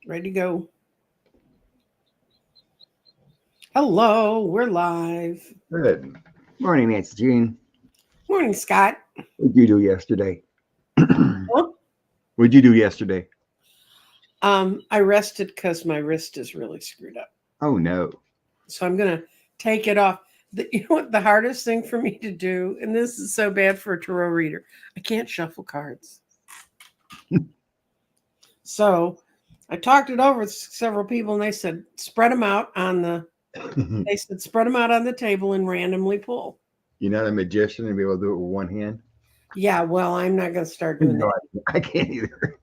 Ready to go. Hello, we're live. Good morning, Nancy Jean. Morning, Scott. What did you do yesterday? Well, What did you do yesterday? I rested because my wrist is really screwed up. Oh no. So I'm gonna take it off. You know what the hardest thing for me to do, and this is so bad for a tarot reader, I can't shuffle cards. So I talked it over with several people, and they said spread them out on the. They said spread them out on the table and randomly pull. You're not a magician and be able to do it with one hand? Yeah, well, I'm not gonna start doing No, that. I can't either.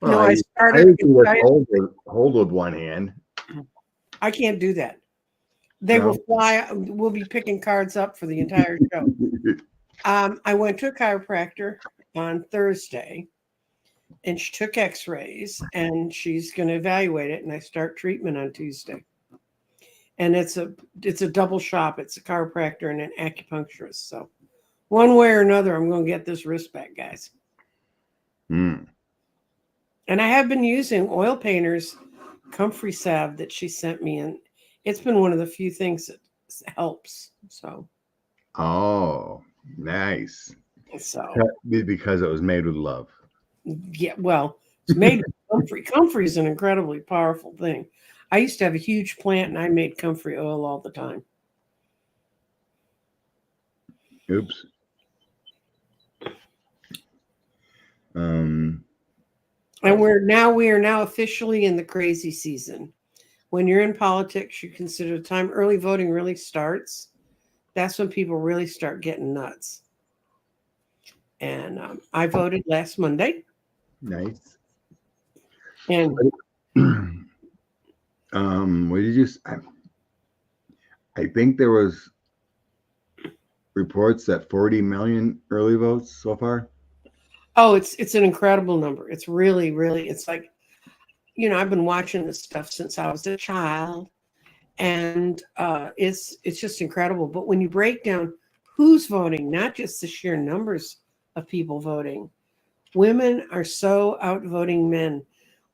No, I started. usually just hold with one hand. I can't do that. They will fly. We'll be picking cards up for the entire show. I went to a chiropractor on Thursday, and she took X-rays, and she's going to evaluate it. And I start treatment on Tuesday. And it's a double shop. It's a chiropractor and an acupuncturist. So one way or another, I'm going to get this wrist back, guys. Mm. And I have been using Oil Painter's comfrey salve that she sent me, and it's been one of the few things that helps. So. Oh, nice. So because it was made with love. Yeah, well, it's made with comfrey. Comfrey is an incredibly powerful thing. I used to have a huge plant, and I made comfrey oil all the time. Oops. And we are now officially in the crazy season. When you're in politics, you consider the time early voting really starts. That's when people really start getting nuts. And I voted last Monday. Nice. And what did you? I think there was reports that 40 million early votes so far. Oh, it's an incredible number. It's really, really. It's like, I've been watching this stuff since I was a child, and it's just incredible. But when you break down who's voting, not just the sheer numbers of people voting, women are so outvoting men.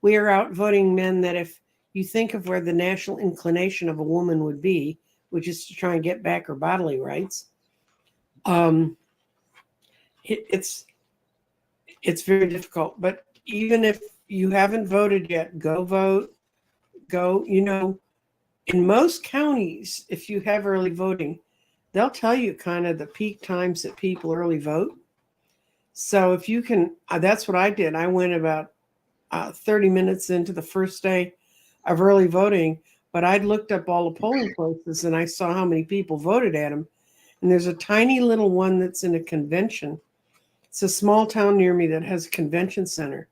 We are outvoting men that if you think of where the national inclination of a woman would be, which is to try and get back her bodily rights, it's very difficult. But even if you haven't voted yet, go vote. Go, in most counties, if you have early voting, they'll tell you kind of the peak times that people early vote. So if you can, that's what I did. I went about 30 minutes into the first day of early voting, but I'd looked up all the polling places and I saw how many people voted at them. And there's a tiny little one that's in a convention. It's a small town near me that has a convention center.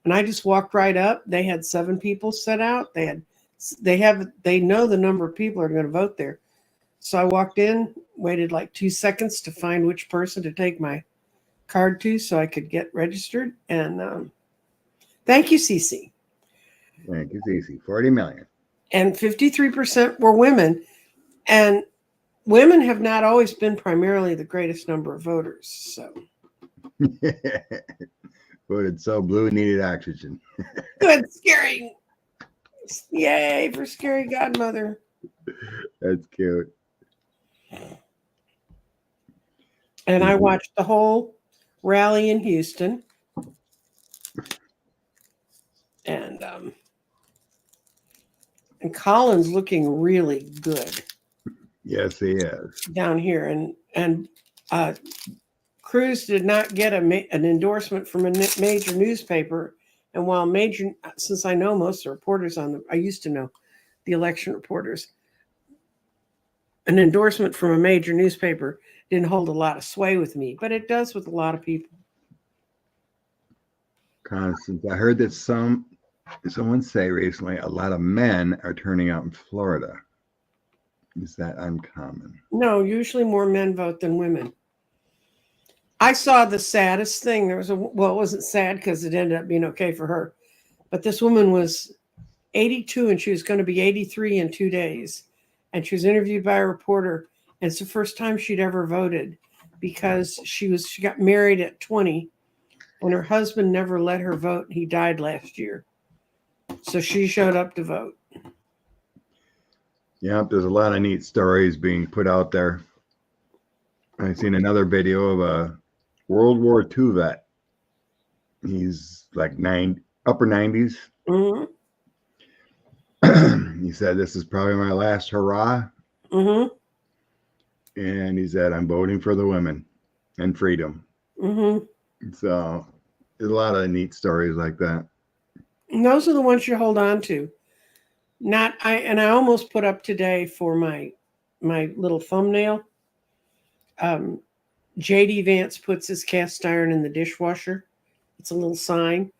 And I just walked right up. They had 7 people set out. They know the number of people are going to vote there. So I walked in, waited like 2 seconds to find which person to take my card to so I could get registered. And thank you, Cece. Thank you, Cece. 40 million. And 53% were women. And women have not always been primarily the greatest number of voters. So voted so blue needed oxygen. good, scary. Yay for Scary Godmother. That's cute. And I watched the whole rally in Houston. And Colin's looking really good. Yes, he is. Down here. And Cruz did not get an endorsement from a major newspaper. And while since I know most of the reporters I used to know the election reporters, an endorsement from a major newspaper didn't hold a lot of sway with me, but it does with a lot of people. Constance, I heard that someone say recently a lot of men are turning out in Florida. Is that uncommon? No, usually more men vote than women. I saw the saddest thing. It wasn't sad because it ended up being okay for her. But this woman was 82 and she was going to be 83 in 2 days. And she was interviewed by a reporter. And it's the first time she'd ever voted because she got married at 20 and her husband never let her vote. He died last year. So she showed up to vote. Yeah, there's a lot of neat stories being put out there. I've seen another video of a World War II vet. He's like upper 90s. Mm-hmm. He said, "This is probably my last hurrah." Mm-hmm. And he said, "I'm voting for the women and freedom." Mm-hmm. So there's a lot of neat stories like that. And those are the ones you hold on to. I almost put up today for my little thumbnail. JD Vance puts his cast iron in the dishwasher. It's a little sign.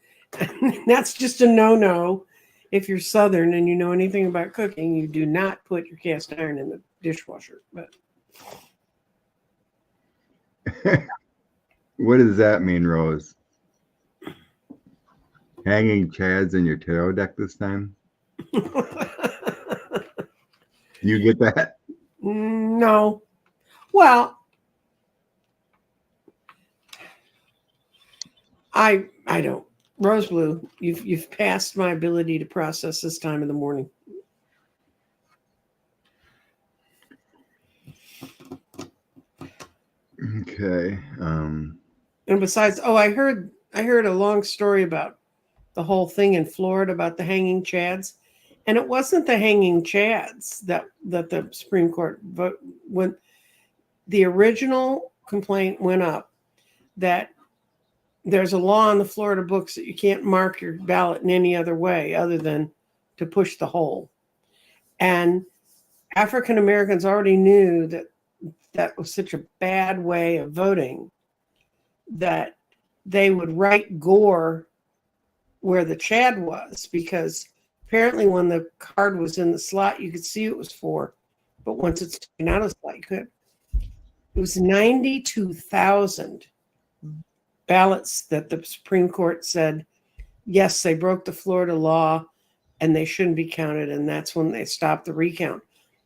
That's just a no-no. If you're Southern and you know anything about cooking, you do not put your cast iron in the dishwasher. But What does that mean, Rose? Hanging chads in your tarot deck this time? You get that? no. Well, I don't. Rose Blue, you've passed my ability to process this time of the morning. Okay. And besides, I heard a long story about the whole thing in Florida about the hanging chads, and it wasn't the hanging chads that the Supreme Court vote when the original complaint went up that there's a law in the Florida books that you can't mark your ballot in any other way other than to push the hole. And African Americans already knew that that was such a bad way of voting that they would write Gore where the Chad was, because apparently when the card was in the slot, you could see it was for, but once it's taken out of the slot, you could. It was 92,000 ballots that the Supreme Court said, yes, they broke the Florida law and they shouldn't be counted. And that's when they stopped the recount.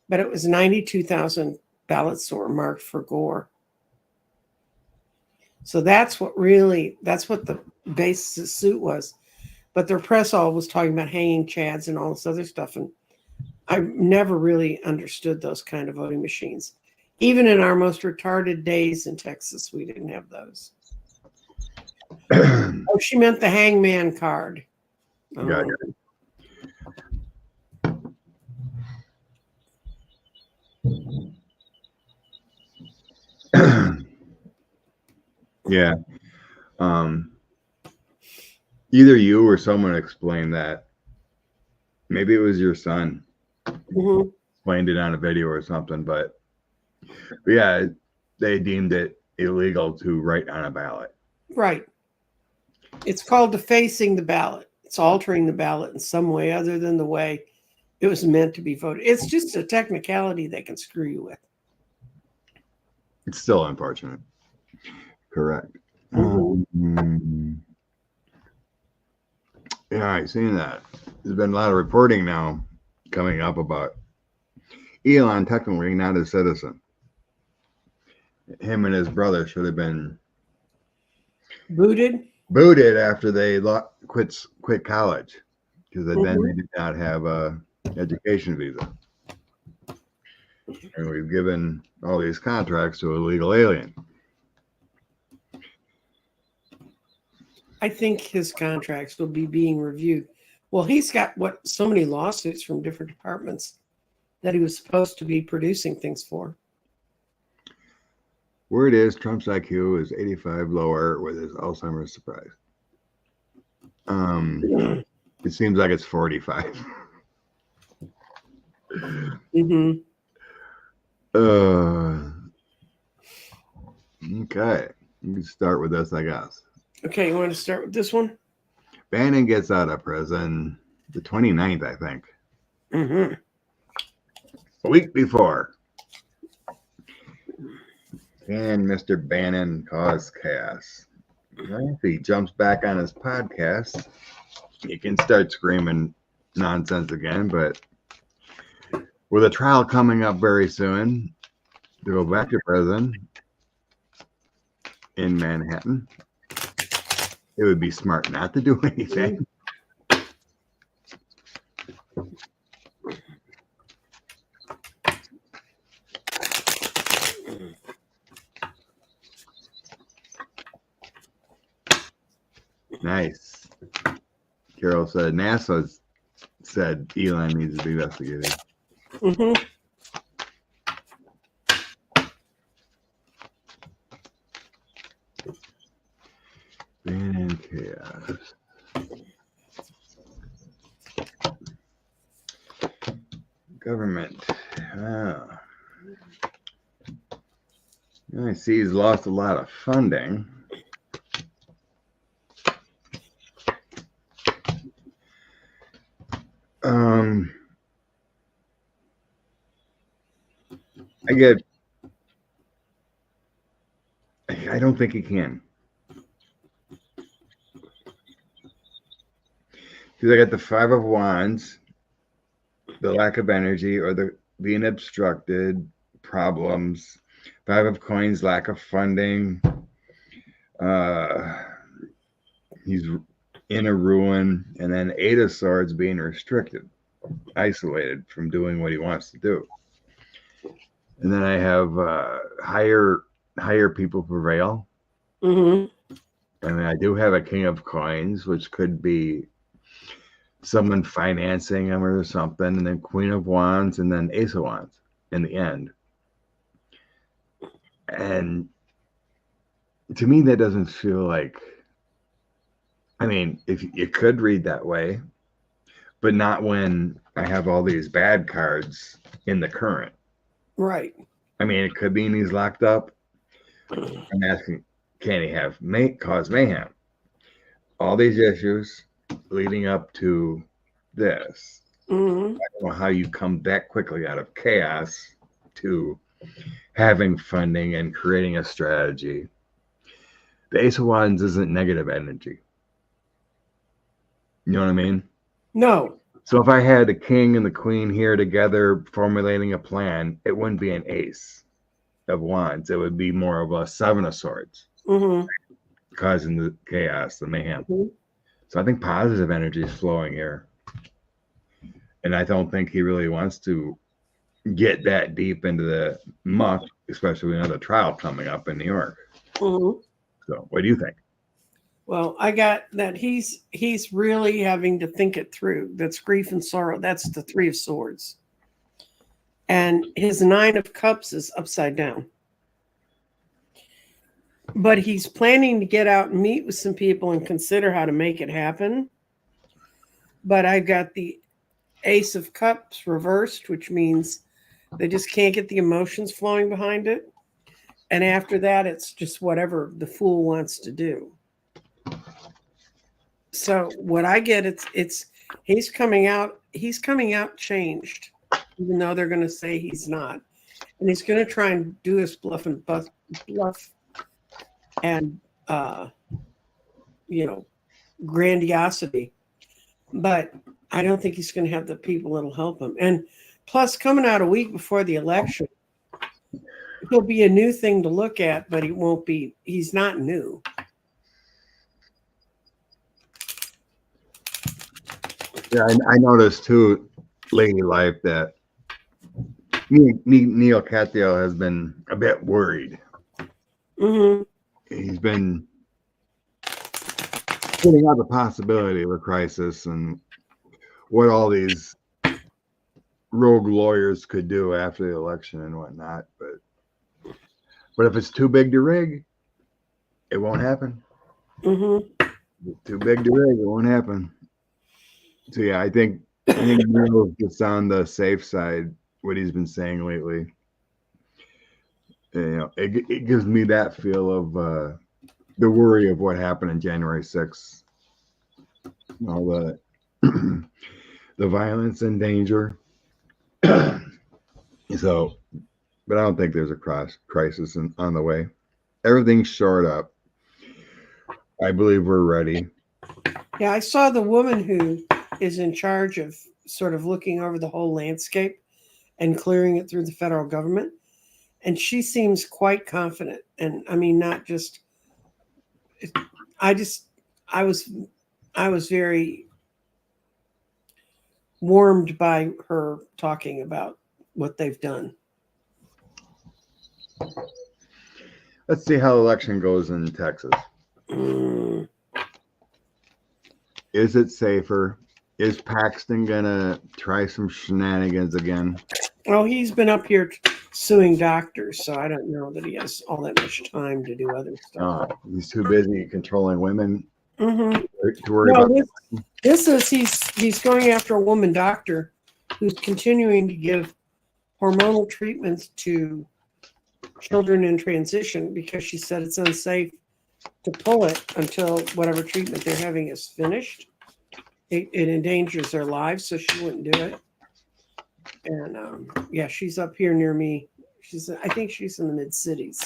But it was 92,000 ballots that were marked for Gore. So that's what the basis of the suit was. But their press all was talking about hanging chads and all this other stuff. And I never really understood those kind of voting machines. Even in our most retarded days in Texas, we didn't have those. Oh, she meant the hangman card. Yeah. Yeah. Either you or someone explained that. Maybe it was your son. Mm-hmm. Explained it on a video or something, but yeah, they deemed it illegal to write on a ballot. Right. It's called defacing the ballot. It's altering the ballot in some way other than the way it was meant to be voted. It's just a technicality they can screw you with. It's still unfortunate. Correct. Mm-hmm. Yeah, I've seen that. There's been a lot of reporting now coming up about Elon technically not a citizen. Him and his brother should have been booted after they quit college, because then they did not have a education visa. And we've given all these contracts to a legal alien. I think his contracts will be being reviewed. Well, he's got so many lawsuits from different departments that he was supposed to be producing things for. Word is Trump's IQ is 85 lower with his Alzheimer's surprise. It seems like it's 45. Mm-hmm. Okay, you can start with this, I guess. Okay, you want to start with this one? Bannon gets out of prison the 29th, I think. Mm-hmm. A week before. And Mr. Bannon caused chaos. If he jumps back on his podcast, he can start screaming nonsense again. But with a trial coming up very soon to go back to prison in Manhattan, it would be smart not to do anything. Nice. Carol said NASA said Elon needs to be investigated. Mm-hmm. And chaos. Government. Ah. I see he's lost a lot of funding. I don't think he can. Because I got the Five of Wands, the lack of energy, or the being obstructed, problems. Five of Coins, lack of funding. He's in a ruin, and then Eight of Swords being restricted, isolated from doing what he wants to do. And then I have higher people prevail. Mm-hmm. And I do have a King of Coins, which could be someone financing him or something, and then Queen of Wands, and then Ace of Wands in the end. And to me, that doesn't feel like, I mean, if you could read that way, but not when I have all these bad cards in the current. Right. I mean, it could mean he's locked up. I'm asking, can he have cause mayhem? All these issues leading up to this. Mm-hmm. I don't know how you come that quickly out of chaos to having funding and creating a strategy. The Ace of Wands isn't negative energy. You know what I mean? No. So if I had the king and the queen here together formulating a plan, it wouldn't be an Ace of Wands. It would be more of a Seven of Swords, Mm-hmm. causing the chaos, the mayhem. Mm-hmm. So I think positive energy is flowing here. And I don't think he really wants to get that deep into the muck, especially with another trial coming up in New York. Mm-hmm. So what do you think? Well, I got that he's really having to think it through. That's grief and sorrow. That's the Three of Swords. And his Nine of Cups is upside down. But he's planning to get out and meet with some people and consider how to make it happen. But I got the Ace of Cups reversed, which means they just can't get the emotions flowing behind it. And after that, it's just whatever the fool wants to do. So what I get, it's he's coming out changed, even though they're going to say he's not, and he's going to try and do his bluff and grandiosity, but I don't think he's going to have the people that'll help him. And plus, coming out a week before the election, he'll be a new thing to look at, but he won't be. He's not new. Yeah, I noticed too, Lady Life, that Neil Cathio has been a bit worried. Mm-hmm. He's been putting out the possibility of a crisis and what all these rogue lawyers could do after the election and whatnot. But if it's too big to rig, it won't happen. Mm-hmm. If it's too big to rig, it won't happen. So yeah, I think Neil's just on the safe side. What he's been saying lately, it gives me that feel of the worry of what happened in January 6th. All the the violence and danger. So, but I don't think there's a crisis on the way. Everything's shored up. I believe we're ready. Yeah, I saw the woman who is in charge of sort of looking over the whole landscape and clearing it through the federal government. And she seems quite confident. And I mean, not just, I was very warmed by her talking about what they've done. Let's see how the election goes in Texas. Mm. Is it safer? Is Paxton gonna try some shenanigans again? Well, he's been up here suing doctors, so I don't know that he has all that much time to do other stuff. He's too busy controlling women Mm-hmm. to worry No, about. this is he's going after a woman doctor who's continuing to give hormonal treatments to children in transition because she said it's unsafe to pull it until whatever treatment they're having is finished. It endangers their lives, so she wouldn't do it. And yeah, she's up here near me. I think she's in the mid cities.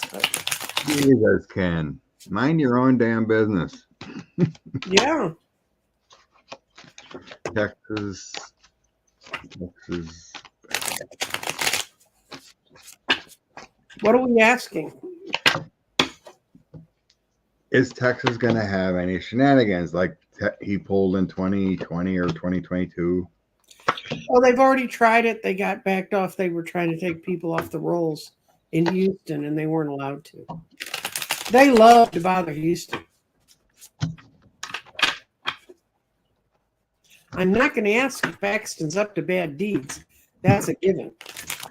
Jesus, Ken, mind your own damn business. Yeah. Texas. What are we asking? Is Texas going to have any shenanigans like he pulled in 2020 or 2022? Well, they've already tried it. They got backed off. They were trying to take people off the rolls in Houston, and they weren't allowed to. They love to bother Houston. I'm not going to ask if Paxton's up to bad deeds. That's a given.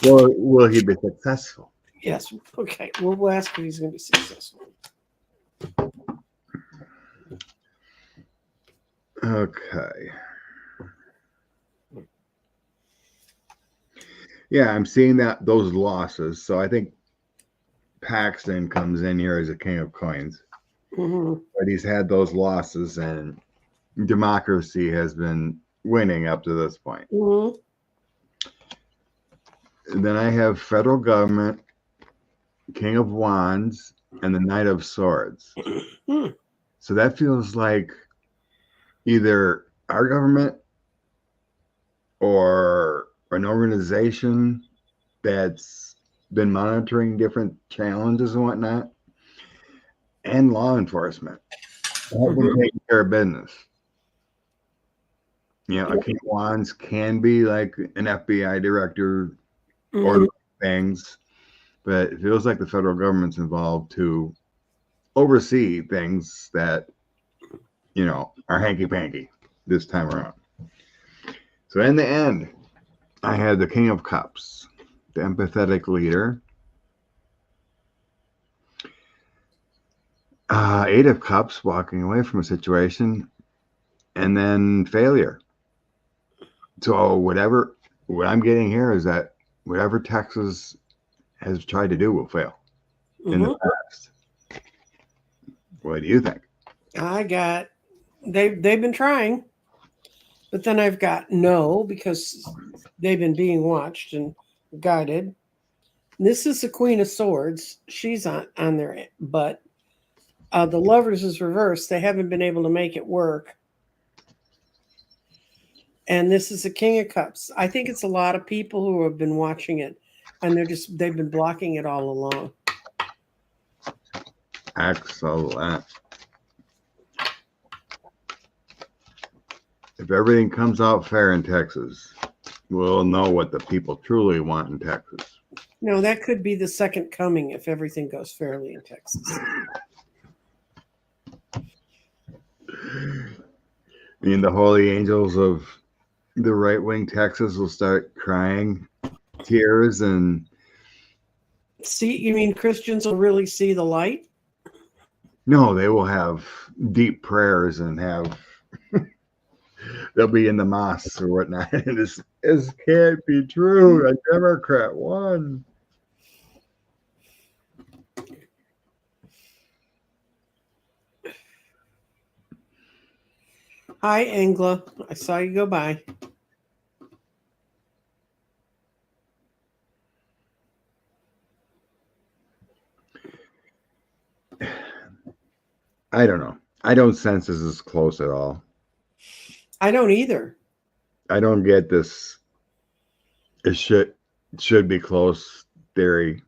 Well, will he be successful? Yes. Okay. We'll ask if he's going to be successful. Okay. Yeah, I'm seeing those losses. So I think Paxton comes in here as a king of coins. Mm-hmm. But he's had those losses, and democracy has been winning up to this point. Mm-hmm. And then I have federal government, King of Wands, and the Knight of Swords. Mm. So that feels like either our government or an organization that's been monitoring different challenges and whatnot, and law enforcement have been taking care of business. You know, a King of Wands can be like an FBI director or things, but it feels like the federal government's involved to oversee things that, you know, are hanky-panky this time around. So in the end, I had the King of Cups, the empathetic leader. Eight of Cups, walking away from a situation, and then failure. So what I'm getting here is that whatever Texas has tried to do will fail in the past. What do you think? They've been trying, but then I've got no, because they've been being watched and guided. This is the Queen of Swords. She's on there, but the Lovers is reversed. They haven't been able to make it work. And this is the King of Cups. I think it's a lot of people who have been watching it, and they've been blocking it all along. Excellent. If everything comes out fair in Texas, we'll know what the people truly want in Texas. No, that could be the second coming if everything goes fairly in Texas. I mean, the holy angels of the right-wing Texas will start crying tears and... See, you mean Christians will really see the light? No, they will have deep prayers and have... they'll be in the mosques or whatnot. And this can't be true. A Democrat won. Hi, Angela. I saw you go by. I don't know. I don't sense this is close at all. I don't either. I don't get this. It should be close theory.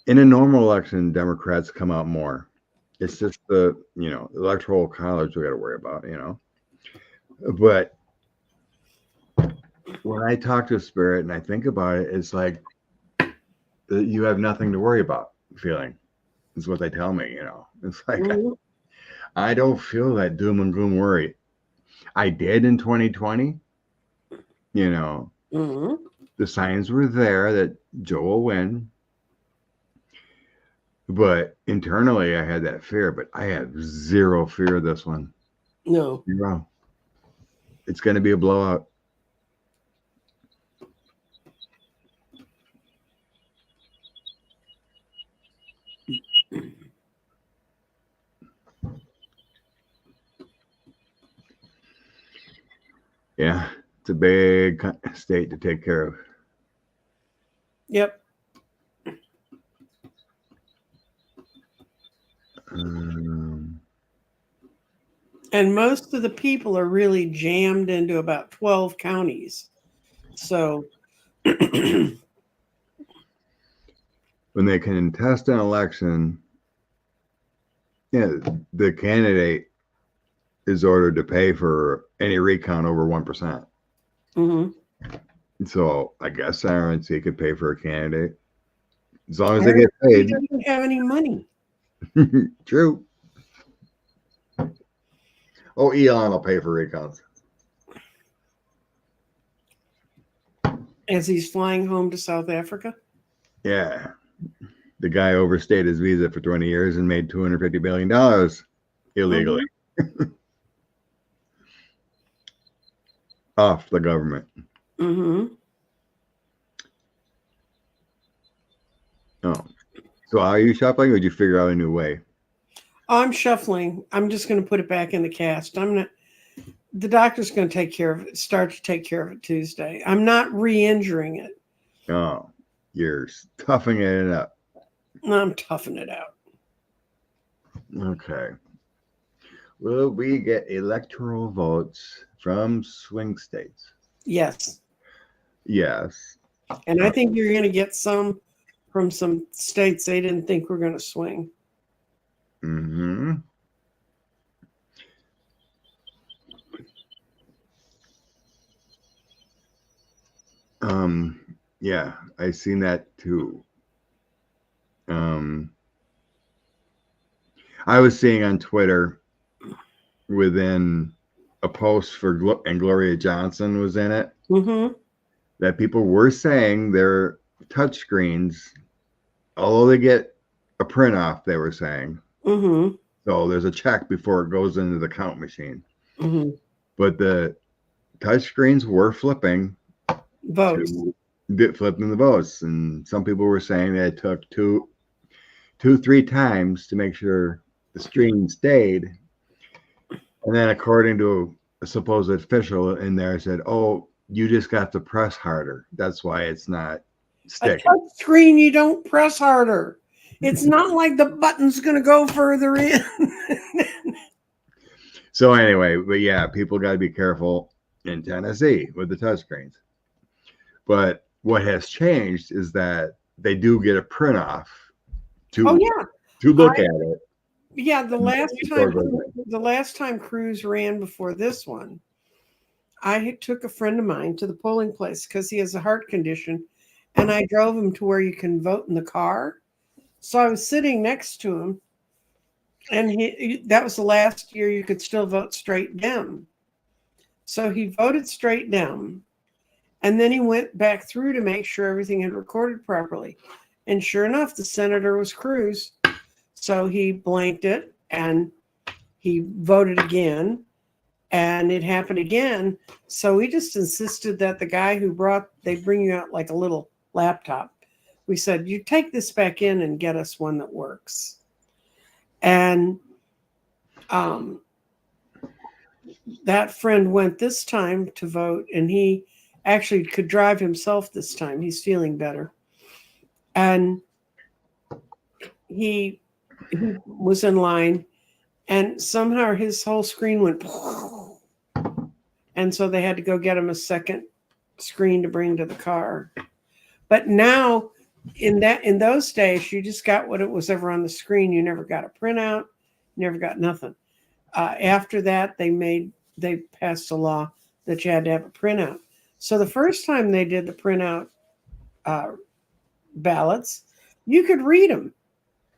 In a normal election, Democrats come out more. It's just the, electoral college we got to worry about, But when I talk to a spirit and I think about it, it's like you have nothing to worry about feeling. Is what they tell me, It's like I don't feel that doom and gloom worry. I did in 2020, The signs were there that Joe will win. But internally, I had that fear, but I have zero fear of this one. No. Zero. It's going to be a blowout. Yeah, it's a big state to take care of. Yep. And most of the people are really jammed into about 12 counties. So when they can contest an election, the candidate is ordered to pay for any recount over 1%. So I guess RNC could pay for a candidate as long as they get paid. He doesn't have any money. True. Oh, Elon will pay for recounts. As he's flying home to South Africa? Yeah. The guy overstayed his visa for 20 years and made $250 billion illegally. Off the government. Oh. So are you shuffling or did you figure out a new way? I'm shuffling. I'm just going to put it back in the cast. The doctor's going to take care of it, start to take care of it Tuesday. I'm not re-injuring it. Oh, you're toughing it up. I'm toughing it out. Okay. Will we get electoral votes from swing states? Yes. Yes. And I think you're going to get some from some states they didn't think were going to swing. Yeah, I seen that too. I was seeing on Twitter within a post for and Gloria Johnson was in it, that people were saying their touchscreens, although they get a print off, they were saying. So there's a check before it goes into the count machine. But the touchscreens were flipping votes. Flipping the votes. And some people were saying that it took two, 3 times to make sure the screen stayed. And then according to a supposed official in there said, oh, you just got to press harder. That's why it's not sticking. A touch screen, you don't press harder. It's not like the button's going to go further in. So anyway, but yeah, people got to be careful in Tennessee with the touchscreens. But what has changed is that they do get a print off to look at it. Yeah, the last time Cruz ran before this one, I took a friend of mine to the polling place because he has a heart condition, and I drove him to where you can vote in the car. So I was sitting next to him, and that was the last year you could still vote straight down. So he voted straight down, and then he went back through to make sure everything had recorded properly. And sure enough, the senator was Cruz. So he blanked it, and he voted again, and it happened again. So we just insisted that the guy they bring you out like a little laptop. We said, you take this back in and get us one that works. And that friend went this time to vote, and he actually could drive himself this time. He's feeling better. And he was in line, and somehow his whole screen went, and so they had to go get him a second screen to bring to the car. But now, in those days, you just got what it was ever on the screen. You never got a printout. never got nothing. After that, they passed a law that you had to have a printout. So the first time they did the printout uh, ballots, you could read them.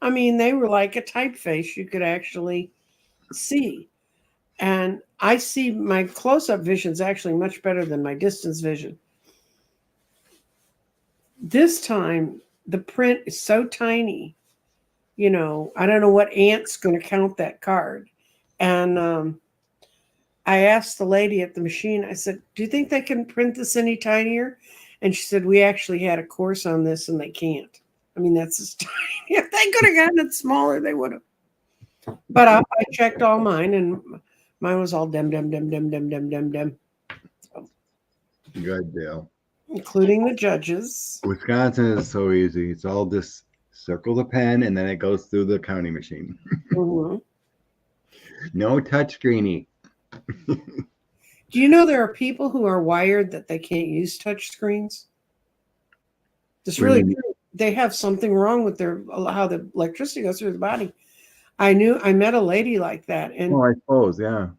I mean, they were like a typeface you could actually see. And I see my close-up vision is actually much better than my distance vision. This time, the print is so tiny. I don't know what ant's going to count that card. And I asked the lady at the machine, I said, do you think they can print this any tinier? And she said, we actually had a course on this and they can't. I mean, that's just tiny. If they could have gotten it smaller, they would have. But I checked all mine and mine was all dem. So, Good deal. including the judges. Wisconsin is so easy. It's all just circle the pen and then it goes through the counting machine. Mm-hmm. No touchscreeny. Do you know there are people who are wired that they can't use touch screens? It's really true. They have something wrong with how the electricity goes through the body. I met a lady like that, and I suppose, yeah.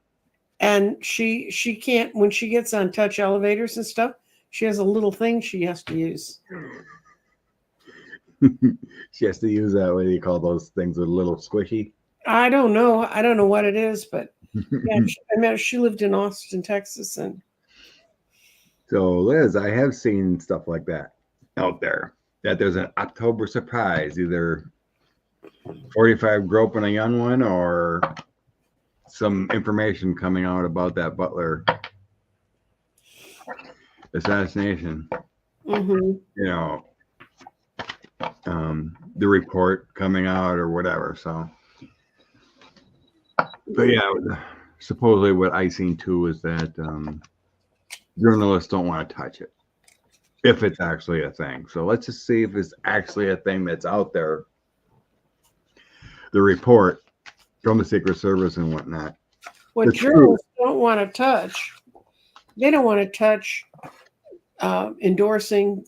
And she can't, when she gets on touch elevators and stuff, she has a little thing she has to use. She has to use that. What do you call those things? A little squishy. I don't know what it is, but yeah, she lived in Austin, Texas, and so Liz, I have seen stuff like that out there. That there's an October surprise, either 45 groping a young one or some information coming out about that Butler assassination. Mm-hmm. The report coming out or whatever. So, but yeah, supposedly what I seen too is that journalists don't want to touch it if it's actually a thing. So let's just see if it's actually a thing that's out there. The report from the Secret Service and whatnot. What journalists don't want to touch, they don't want to touch endorsing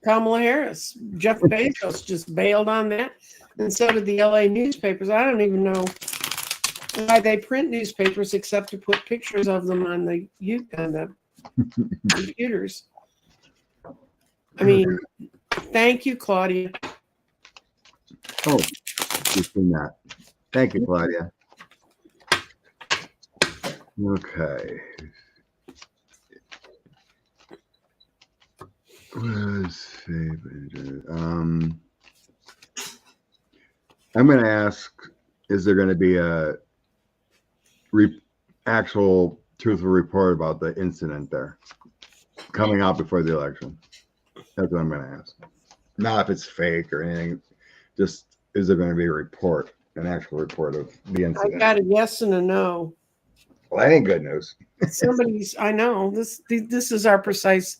Kamala Harris. Jeff Bezos just bailed on that, and so did the LA newspapers. I don't even know why they print newspapers except to put pictures of them on the computers. I mean, thank you, Claudia. Oh, you've seen that. Thank you, Claudia. Okay. I'm going to ask, is there going to be a actual truthful report about the incident there coming out before the election? That's what I'm going to ask. Not if it's fake or anything. Just, is there going to be a report, an actual report of the incident? I got a yes and a no. Well, that ain't good news. I know. This is our precise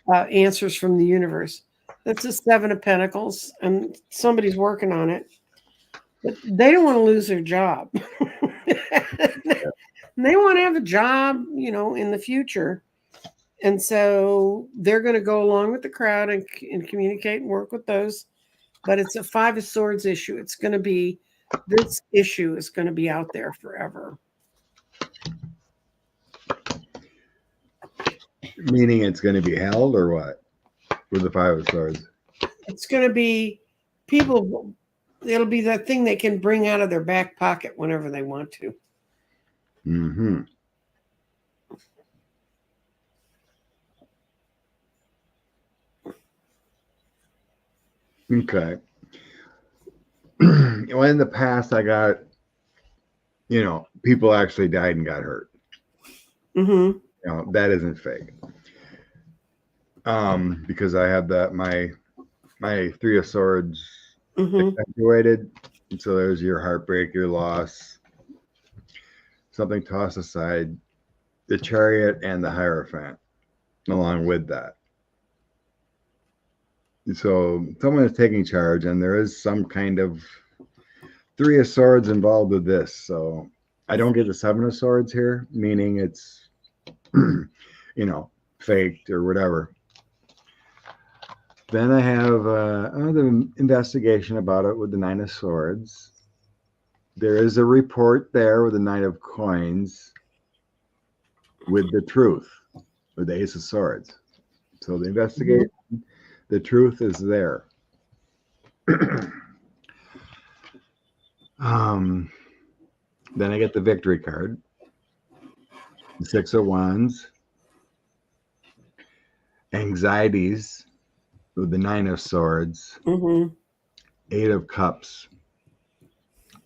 answers from the universe. That's a 7 of Pentacles, and somebody's working on it. But they don't want to lose their job. They want to have a job, in the future. And so they're going to go along with the crowd and communicate and work with those. But it's a 5 of Swords issue. It's going to be, this issue is going to be out there forever. Meaning it's going to be held or what? With the 5 of Swords? It's going to be people, it'll be that thing they can bring out of their back pocket whenever they want to. Mm-hmm. Okay. Well, in the past, I got, people actually died and got hurt. Mm-hmm. That isn't fake. Because I have that my 3 of Swords accentuated, and so there's your heartbreak, your loss, something tossed aside, the Chariot and the Hierophant, along with that. So someone is taking charge, and there is some kind of 3 of Swords involved with this. So I don't get the 7 of Swords here, meaning it's, faked or whatever. Then I have the investigation about it with the 9 of Swords. there is a report there with the Knight of Coins with the truth, with the Ace of Swords. So the investigation, the truth is there. Then I get the victory card, the Six of Wands, anxieties with the Nine of Swords, Mm-hmm. Eight of Cups,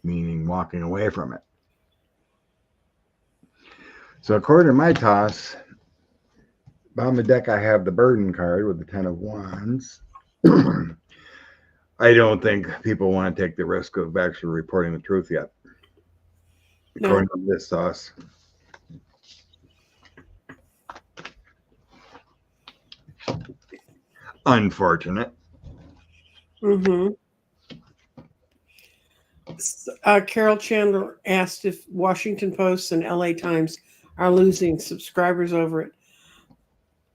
meaning walking away from it. So according to my toss, bottom of the deck, I have the burden card with the Ten of Wands. I don't think people want to take the risk of actually reporting the truth yet. According to this toss. Unfortunate. Mm-hmm. Carol Chandler asked if Washington Post and LA Times are losing subscribers over it.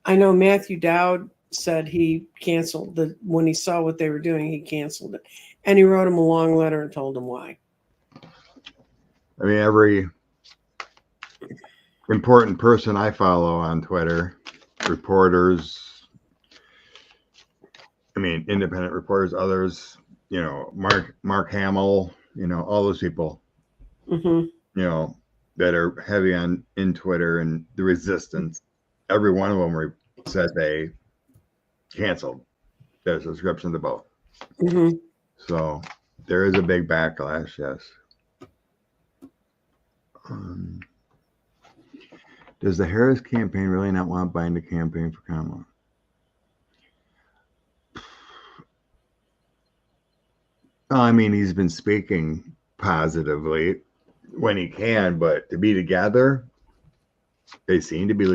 I know Matthew Dowd said he canceled when he saw what they were doing, he canceled it. And he wrote him a long letter and told him why. I mean, every important person I follow on Twitter, reporters, I mean, independent reporters, others, you know, Mark Hamill, you know, all those people, Mm-hmm. you know, that are heavy in Twitter and the resistance. Every one of them said they canceled their subscription to both. Mm-hmm. So there is a big backlash, yes. Does the Harris campaign really not want Biden to campaign for Kamala? I mean, he's been speaking positively when he can, but to be together, they seem to be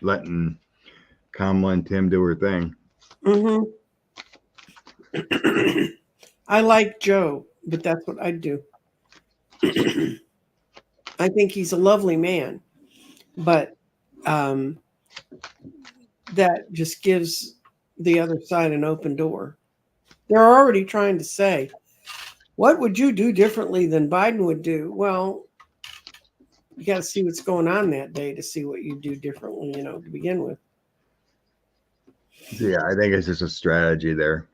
letting Kamala and Tim do her thing. Mm-hmm. I like Joe, but that's what I'd do. I think he's a lovely man, but that just gives the other side an open door. They're already trying to say, what would you do differently than Biden would do? Well, you got to see what's going on that day to see what you do differently, to begin with. So yeah, I think it's just a strategy there.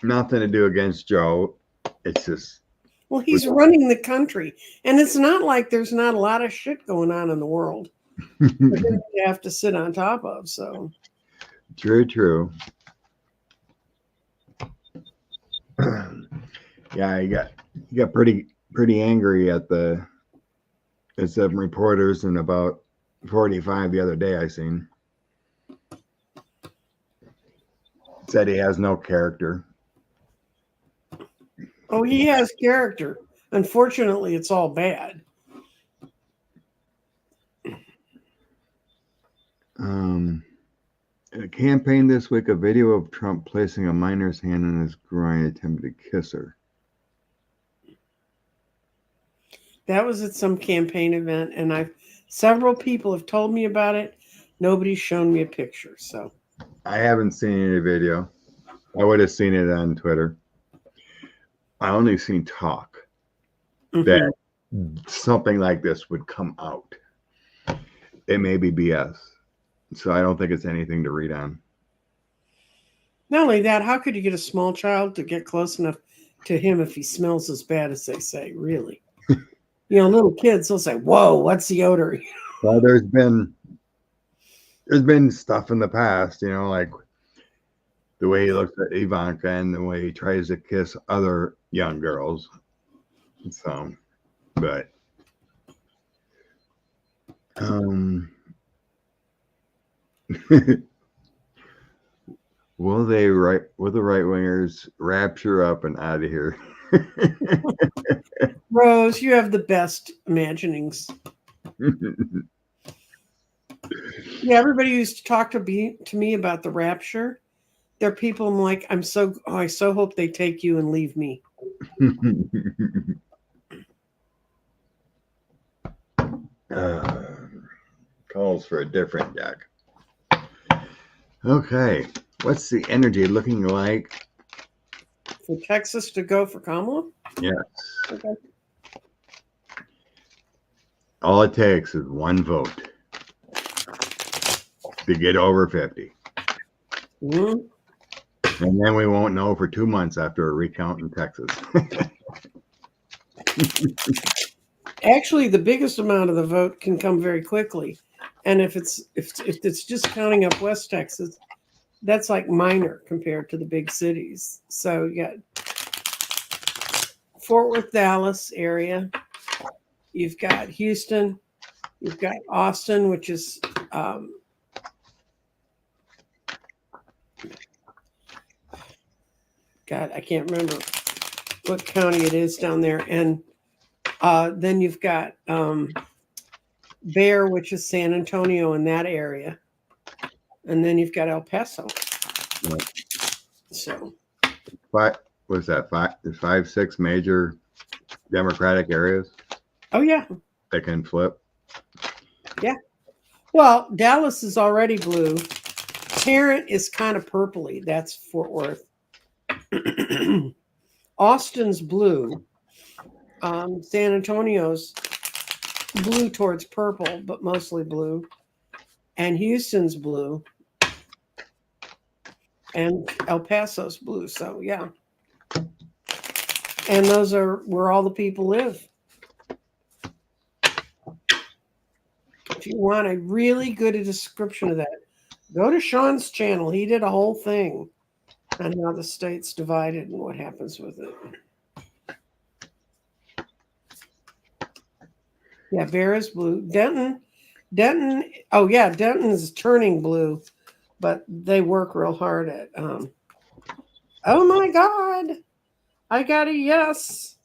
Nothing to do against Joe. It's just. Well, he's running the country, and it's not like there's not a lot of shit going on in the world that you have to sit on top of. So True. Yeah, he got pretty angry at some reporters, and about 45 the other day I seen. Said he has no character. Oh, he has character. Unfortunately, it's all bad. In a campaign this week, a video of Trump placing a minor's hand on his groin, attempting to kiss her. That was at some campaign event, and several people have told me about it. Nobody's shown me a picture, so I haven't seen any video. I would have seen it on Twitter. I only seen talk that something like this would come out. It may be BS, so I don't think it's anything to read on. Not only that, how could you get a small child to get close enough to him if he smells as bad as they say? Really? Little kids will say, "Whoa, what's the odor?" Well, there's been stuff in the past, like the way he looks at Ivanka and the way he tries to kiss other young girls. So, but will the right wingers rapture up and out of here? Rose, you have the best imaginings. Yeah, everybody used to talk to me about the rapture. There are people I'm like, I so hope they take you and leave me. Calls for a different deck. Okay, what's the energy looking like? For Texas to go for Kamala? Yes. Okay. all it takes is one vote to get over 50. Mhm. And then we won't know for 2 months after a recount in Texas. Actually, the biggest amount of the vote can come very quickly, and if it's just counting up West Texas, that's like minor compared to the big cities. So you got Fort Worth, Dallas area. You've got Houston. You've got Austin, which is God, I can't remember what county it is down there, and then you've got Bear, which is San Antonio in that area, and then you've got El Paso. So, What was that? Five, 6 major Democratic areas oh yeah, that can flip. yeah. Well, Dallas is already blue. Tarrant is kind of purpley. That's Fort Worth. Austin's blue. San Antonio's blue towards purple, but mostly blue. And Houston's blue. And El Paso's blue. So, yeah. And those are where all the people live. If you want a really good description of that, go to Sean's channel. He did a whole thing on how the state's divided and what happens with it. Yeah, Bear is blue. Denton, oh yeah, Denton's turning blue, but they work real hard at oh my God, I got a yes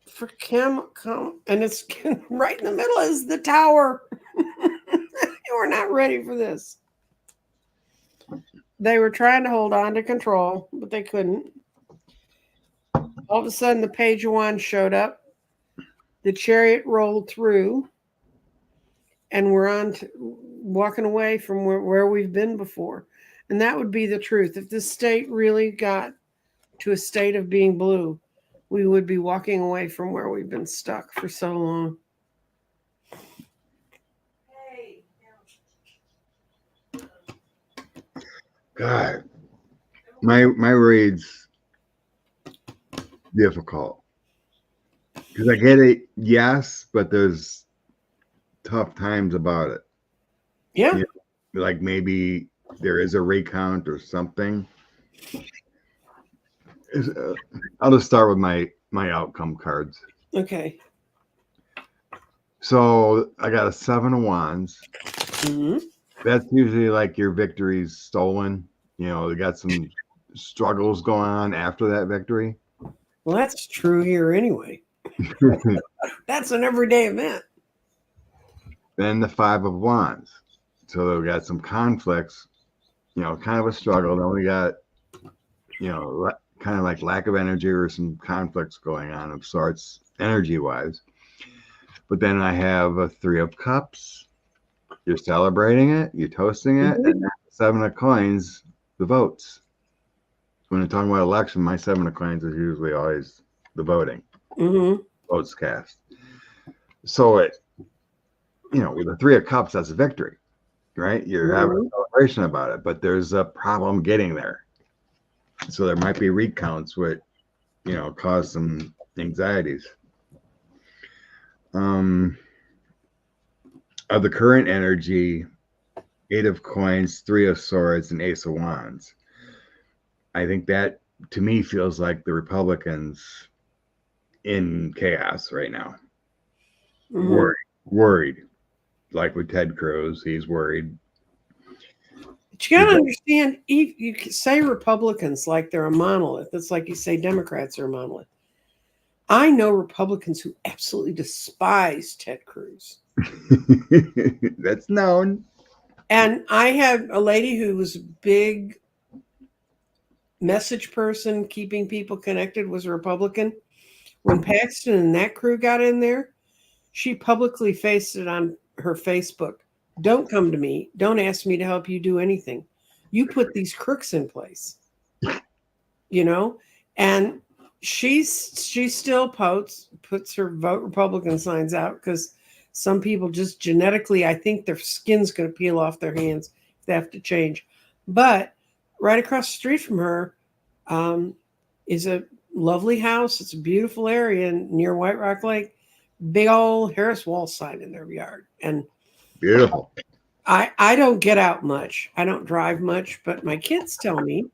for Kim, and it's right in the middle is the tower. We're not ready for this. They were trying to hold on to control, but they couldn't. All of a sudden, the page one showed up. The chariot rolled through, and we're on walking away from where we've been before. And that would be the truth. If this state really got to a state of being blue, we would be walking away from where we've been stuck for so long. God, my read's difficult because I get it, yes, but there's tough times about it. Yeah. You know, like maybe there is a recount or something. I'll just start with my outcome cards. Okay. So I got a 7 of Wands. Mm-hmm. That's usually like your victory's stolen. You know, they got some struggles going on after that victory. Well, that's true here anyway. That's an everyday event. Then the 5 of Wands. So we got some conflicts, you know, kind of a struggle. Then we got, you know, kind of like lack of energy or some conflicts going on of sorts, energy-wise. But then I have a 3 of Cups. You're celebrating it, you're toasting it, and then the 7 of Coins, the votes. When I'm talking about election, my 7 of Coins is usually always the voting. Mm-hmm. Votes cast. So it, you know, with the 3 of Cups, that's a victory, right? You're having a celebration about it, but there's a problem getting there. So there might be recounts which, you know, cause some anxieties. Of the current energy, 8 of Coins, 3 of Swords, and Ace of Wands. I think that to me feels like the Republicans in chaos right now. Mm-hmm. Worried. Like with Ted Cruz, he's worried. But you got to understand, you say Republicans like they're a monolith. It's like you say Democrats are a monolith. I know Republicans who absolutely despise Ted Cruz. That's known. And I had a lady who was a big message person, keeping people connected, was a Republican. When Paxton and that crew got in there, she publicly faced it on her Facebook. Don't come to me. Don't ask me to help you do anything. You put these crooks in place, you know? And she still puts her vote Republican signs out because some people just genetically, I think their skin's going to peel off their hands if they have to change. But right across the street from her um, is a lovely house. It's a beautiful area near White Rock Lake. Big old Harris Wall sign in their yard, and Beautiful. I don't get out much. I don't drive much, but my kids tell me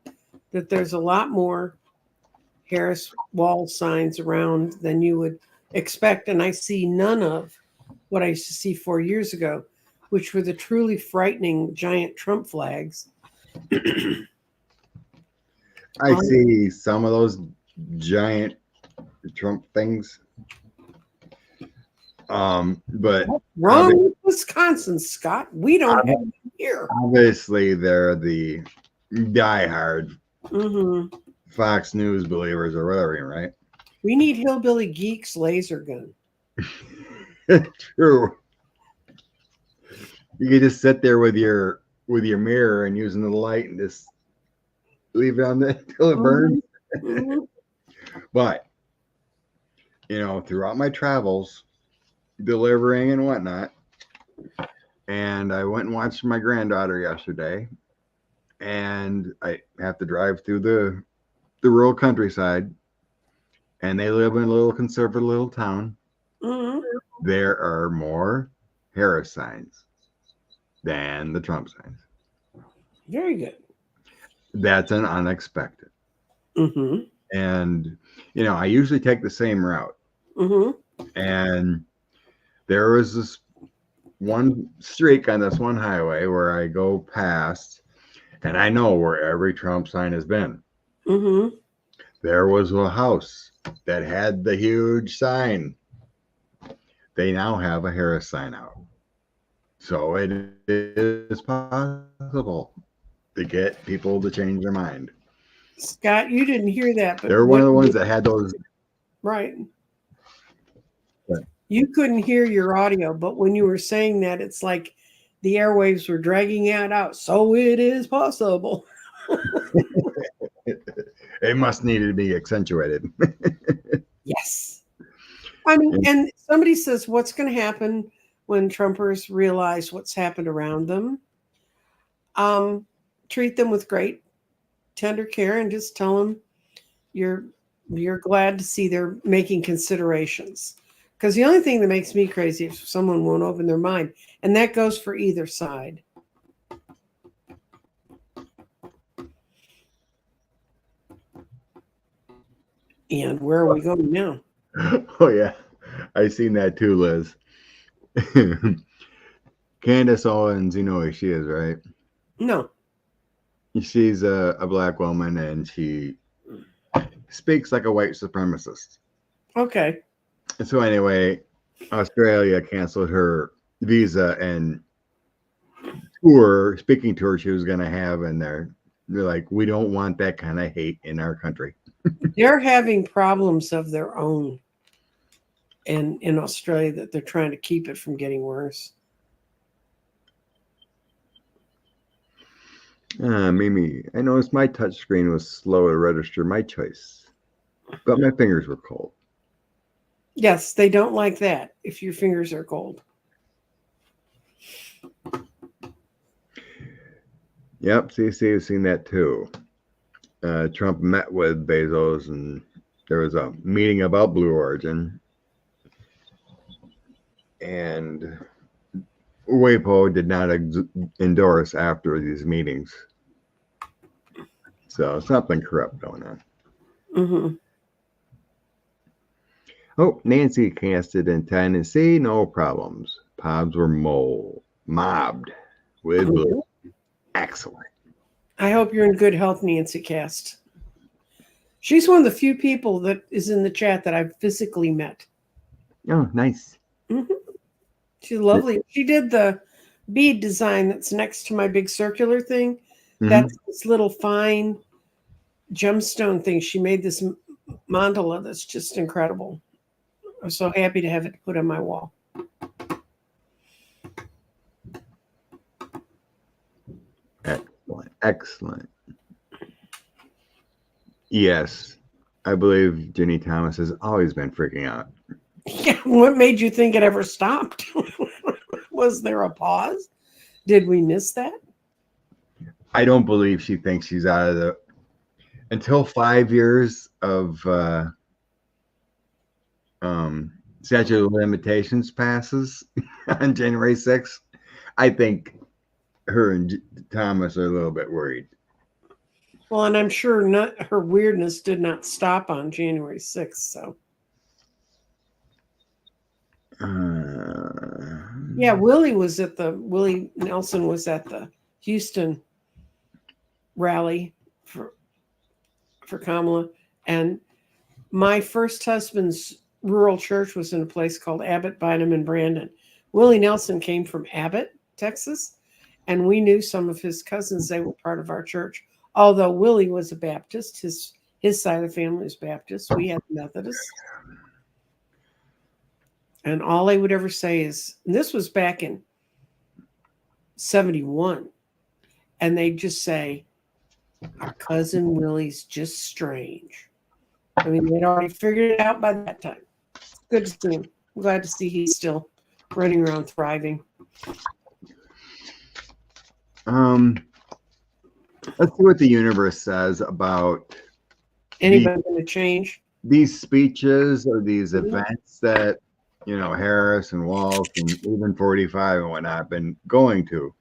that there's a lot more Harris Wall signs around than you would expect, and I see none of what I used to see 4 years ago, which were the truly frightening giant Trump flags. I see some of those giant Trump things. But What's wrong with Wisconsin, Scott? We don't have it here. obviously they're the diehard Mm-hmm. Fox News believers or whatever, right? We need Hillbilly Geek's laser gun. True. You could just sit there with your mirror and using the light and just leave it on there until it burns. Mm-hmm. But throughout my travels, delivering and whatnot, and I went and watched my granddaughter yesterday, and I have to drive through the rural countryside, and they live in a little conservative little town. Mm-hmm. There are more Harris signs than the Trump signs. Very good. That's an unexpected. Mm-hmm. And I usually take the same route. Mm-hmm. And there was this one streak on this one highway where I go past, and I know where every Trump sign has been. Mm-hmm. There was a house that had the huge sign. They now have a Harris sign out. So it is possible to get people to change their mind. Scott, you didn't hear that, but They're one of the ones that had those. right. Right. You couldn't hear your audio, but when you were saying that, it's like the airwaves were dragging it out. So it is possible. It must need to be accentuated. Yes. I mean, and somebody says, what's going to happen when Trumpers realize what's happened around them? Treat them with great tender care and just tell them you're glad to see they're making considerations. Because the only thing that makes me crazy is if someone won't open their mind, and that goes for either side. And where are we going now? Oh yeah, I seen that too, Liz. Candace Owens, you know who she is, right? No. She's a black woman, and she speaks like a white supremacist. Okay. So anyway, Australia canceled her visa and speaking tour she was going to have, and they're like, we don't want that kind of hate in our country. They're having problems of their own in Australia that they're trying to keep it from getting worse. Mimi, I noticed my touch screen was slow to register my choice, but my fingers were cold. Yes, they don't like that if your fingers are cold. Yep, CC has seen that too. Trump met with Bezos, and there was a meeting about Blue Origin. And WAPO did not endorse after these meetings. So something corrupt going on. Mm-hmm. Oh, Nancy casted in Tennessee, no problems. Pobs were mobbed with blue. Excellent. I hope you're in good health, Nancy Cast. She's one of the few people that is in the chat that I've physically met. Oh, nice. Mm-hmm. She's lovely. She did the bead design that's next to my big circular thing. Mm-hmm. That's this little fine gemstone thing. She made this mandala that's just incredible. I'm so happy to have it put on my wall. Excellent. Excellent. Yes. I believe Ginny Thomas has always been freaking out. Yeah, what made you think it ever stopped? Was there a pause? Did we miss that? I don't believe she thinks she's out of the until 5 years of statute of limitations passes on January 6th. I think her and Thomas are a little bit worried. Well, and I'm sure her weirdness did not stop on January 6th. So, yeah, Willie Nelson was at the Houston rally for Kamala. And my first husband's rural church was in a place called Abbott, Bynum, and Brandon. Willie Nelson came from Abbott, Texas, and we knew some of his cousins. They were part of our church. Although Willie was a Baptist, his side of the family was Baptist. We had Methodists. And all they would ever say is, and this was back in 71, and they'd just say, our cousin Willie's just strange. I mean, they'd already figured it out by that time. It's good to see him. I'm glad to see he's still running around thriving. Let's see what the universe says about Anybody going to change? These speeches or these events that, Harris and Walsh and even 45 and whatnot have been going to.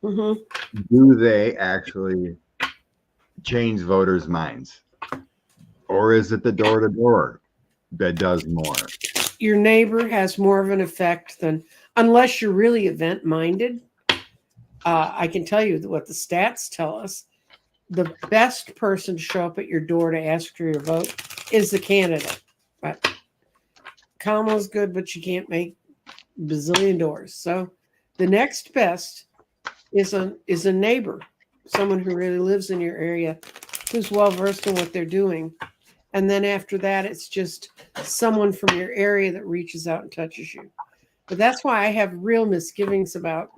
Mm-hmm. Do they actually change voters' minds? Or is it the door-to-door that does more? Your neighbor has more of an effect than, unless you're really event-minded. I can tell you what the stats tell us. The best person to show up at your door to ask for your vote is the candidate. But Kamala's good, but you can't make bazillion doors. So the next best is a neighbor, someone who really lives in your area, who's well-versed in what they're doing. And then after that, it's just someone from your area that reaches out and touches you. But that's why I have real misgivings about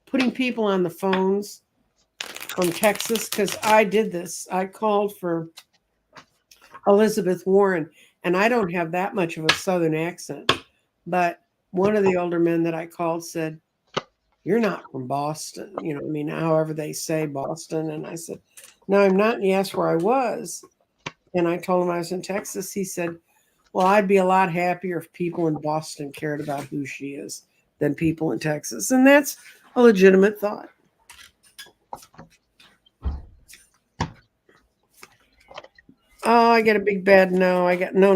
putting people on the phones from Texas, because I did this. I called for Elizabeth Warren, and I don't have that much of a Southern accent. But one of the older men that I called said, "You're not from Boston." However they say Boston. And I said, "No, I'm not." And he asked where I was. And I told him I was in Texas. He said, "Well, I'd be a lot happier if people in Boston cared about who she is than people in Texas." And that's a legitimate thought. Oh, I get a big bad no. I got no.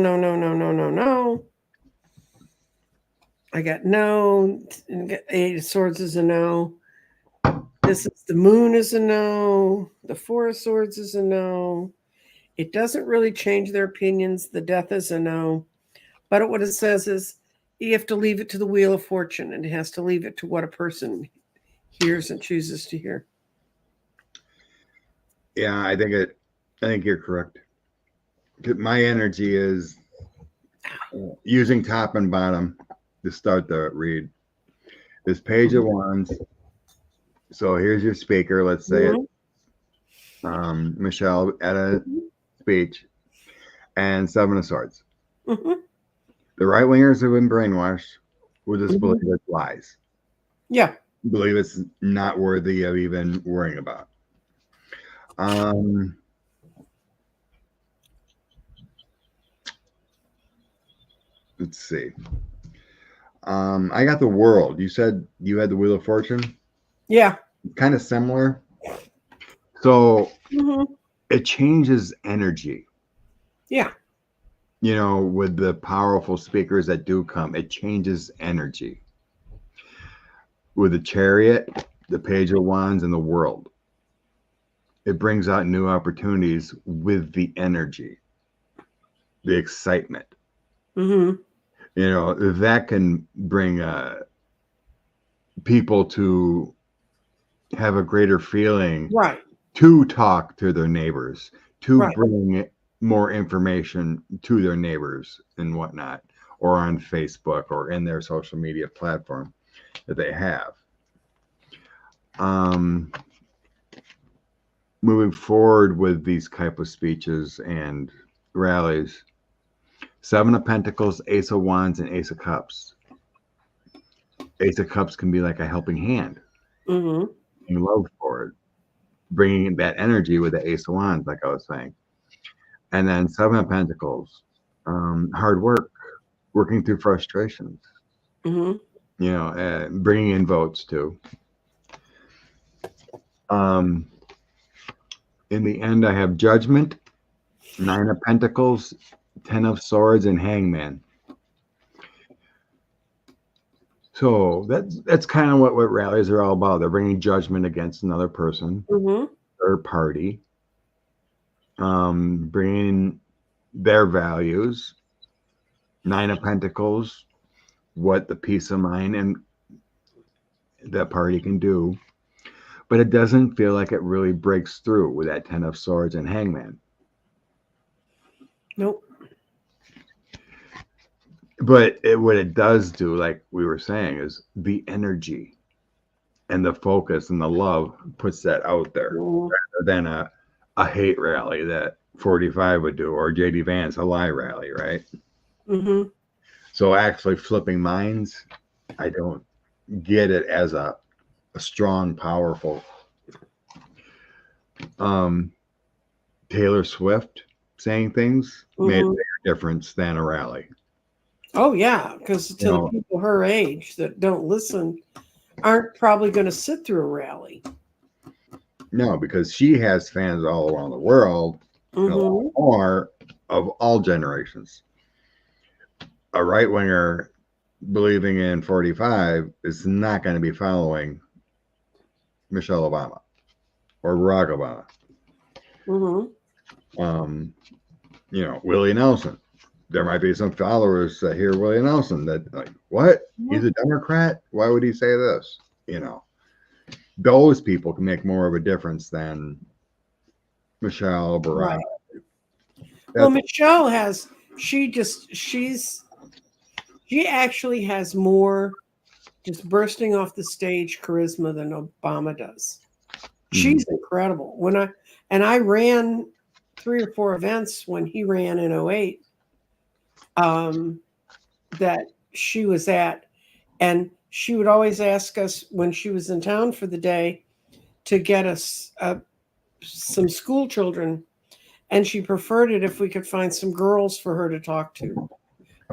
I got no. Eight of Swords is a no. This is the Moon is a no. The Four of Swords is a no. It doesn't really change their opinions. The Death is a no. But what it says is you have to leave it to the Wheel of Fortune, and it has to leave it to what a person hears and chooses to hear. Yeah, I think you're correct. My energy is using top and bottom to start the read. This Page of Wands. So here's your speaker. Let's say it. Michelle at a speech, and Seven of Swords. Mm-hmm. The right wingers have been brainwashed with this belief it's lies. Yeah. Believe it's not worthy of even worrying about. Let's see. I got the World. You said you had the Wheel of Fortune? Yeah. Kind of similar. So it changes energy. Yeah. With the powerful speakers that do come, it changes energy. With the Chariot, the Page of Wands, and the World, it brings out new opportunities with the energy, the excitement. That can bring people to have a greater feeling, right, to talk to their neighbors, to bring more information to their neighbors and whatnot, or on Facebook or in their social media platform that they have. moving forward with these type of speeches and rallies. Seven of Pentacles, Ace of Wands, and Ace of Cups. Ace of Cups can be like a helping hand. Mm-hmm. And love for it. Bringing that energy with the Ace of Wands, like I was saying. And then Seven of Pentacles, hard work, working through frustrations. Mm-hmm. You know, bringing in votes too. In the end, I have Judgment, Nine of Pentacles, Ten of Swords, and Hangman. So that's kind of what rallies are all about. They're bringing judgment against another person, Mm-hmm. third party, bringing their values. Nine of Pentacles, what the peace of mind and that party can do. But it doesn't feel like it really breaks through with that Ten of Swords and Hangman. Nope. But what it does do, like we were saying, is the energy and the focus and the love puts that out there rather than a hate rally that 45 would do, or JD Vance, a lie rally, right? Mm-hmm. So actually flipping minds, I don't get it as a strong, powerful. Taylor Swift saying things made a bigger difference than a rally. Oh, yeah, because to the people her age that don't listen aren't probably going to sit through a rally. No, because she has fans all around the world, and a lot more of all generations. A right-winger believing in 45 is not going to be following Michelle Obama or Barack Obama. You know, Willie Nelson. There might be some followers that hear Willie Nelson that like, what? He's a Democrat? Why would he say this? You know, those people can make more of a difference than Michelle Barack. Right. Well, Michelle has, she actually has more just bursting off the stage charisma than Obama does. She's incredible. I ran 3 or 4 events when he ran in 08 that she was at, and she would always ask us when she was in town for the day to get us some school children, and she preferred it if we could find some girls for her to talk to.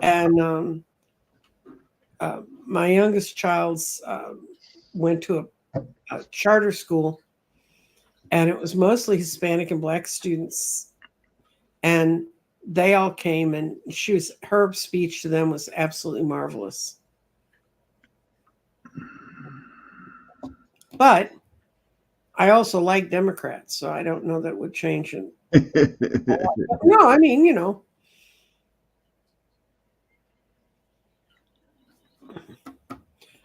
And my youngest child's went to a charter school, and it was mostly Hispanic and Black students, and they all came, and her speech to them was absolutely marvelous. But I also like Democrats, so I don't know that would change it. No, I mean, you know.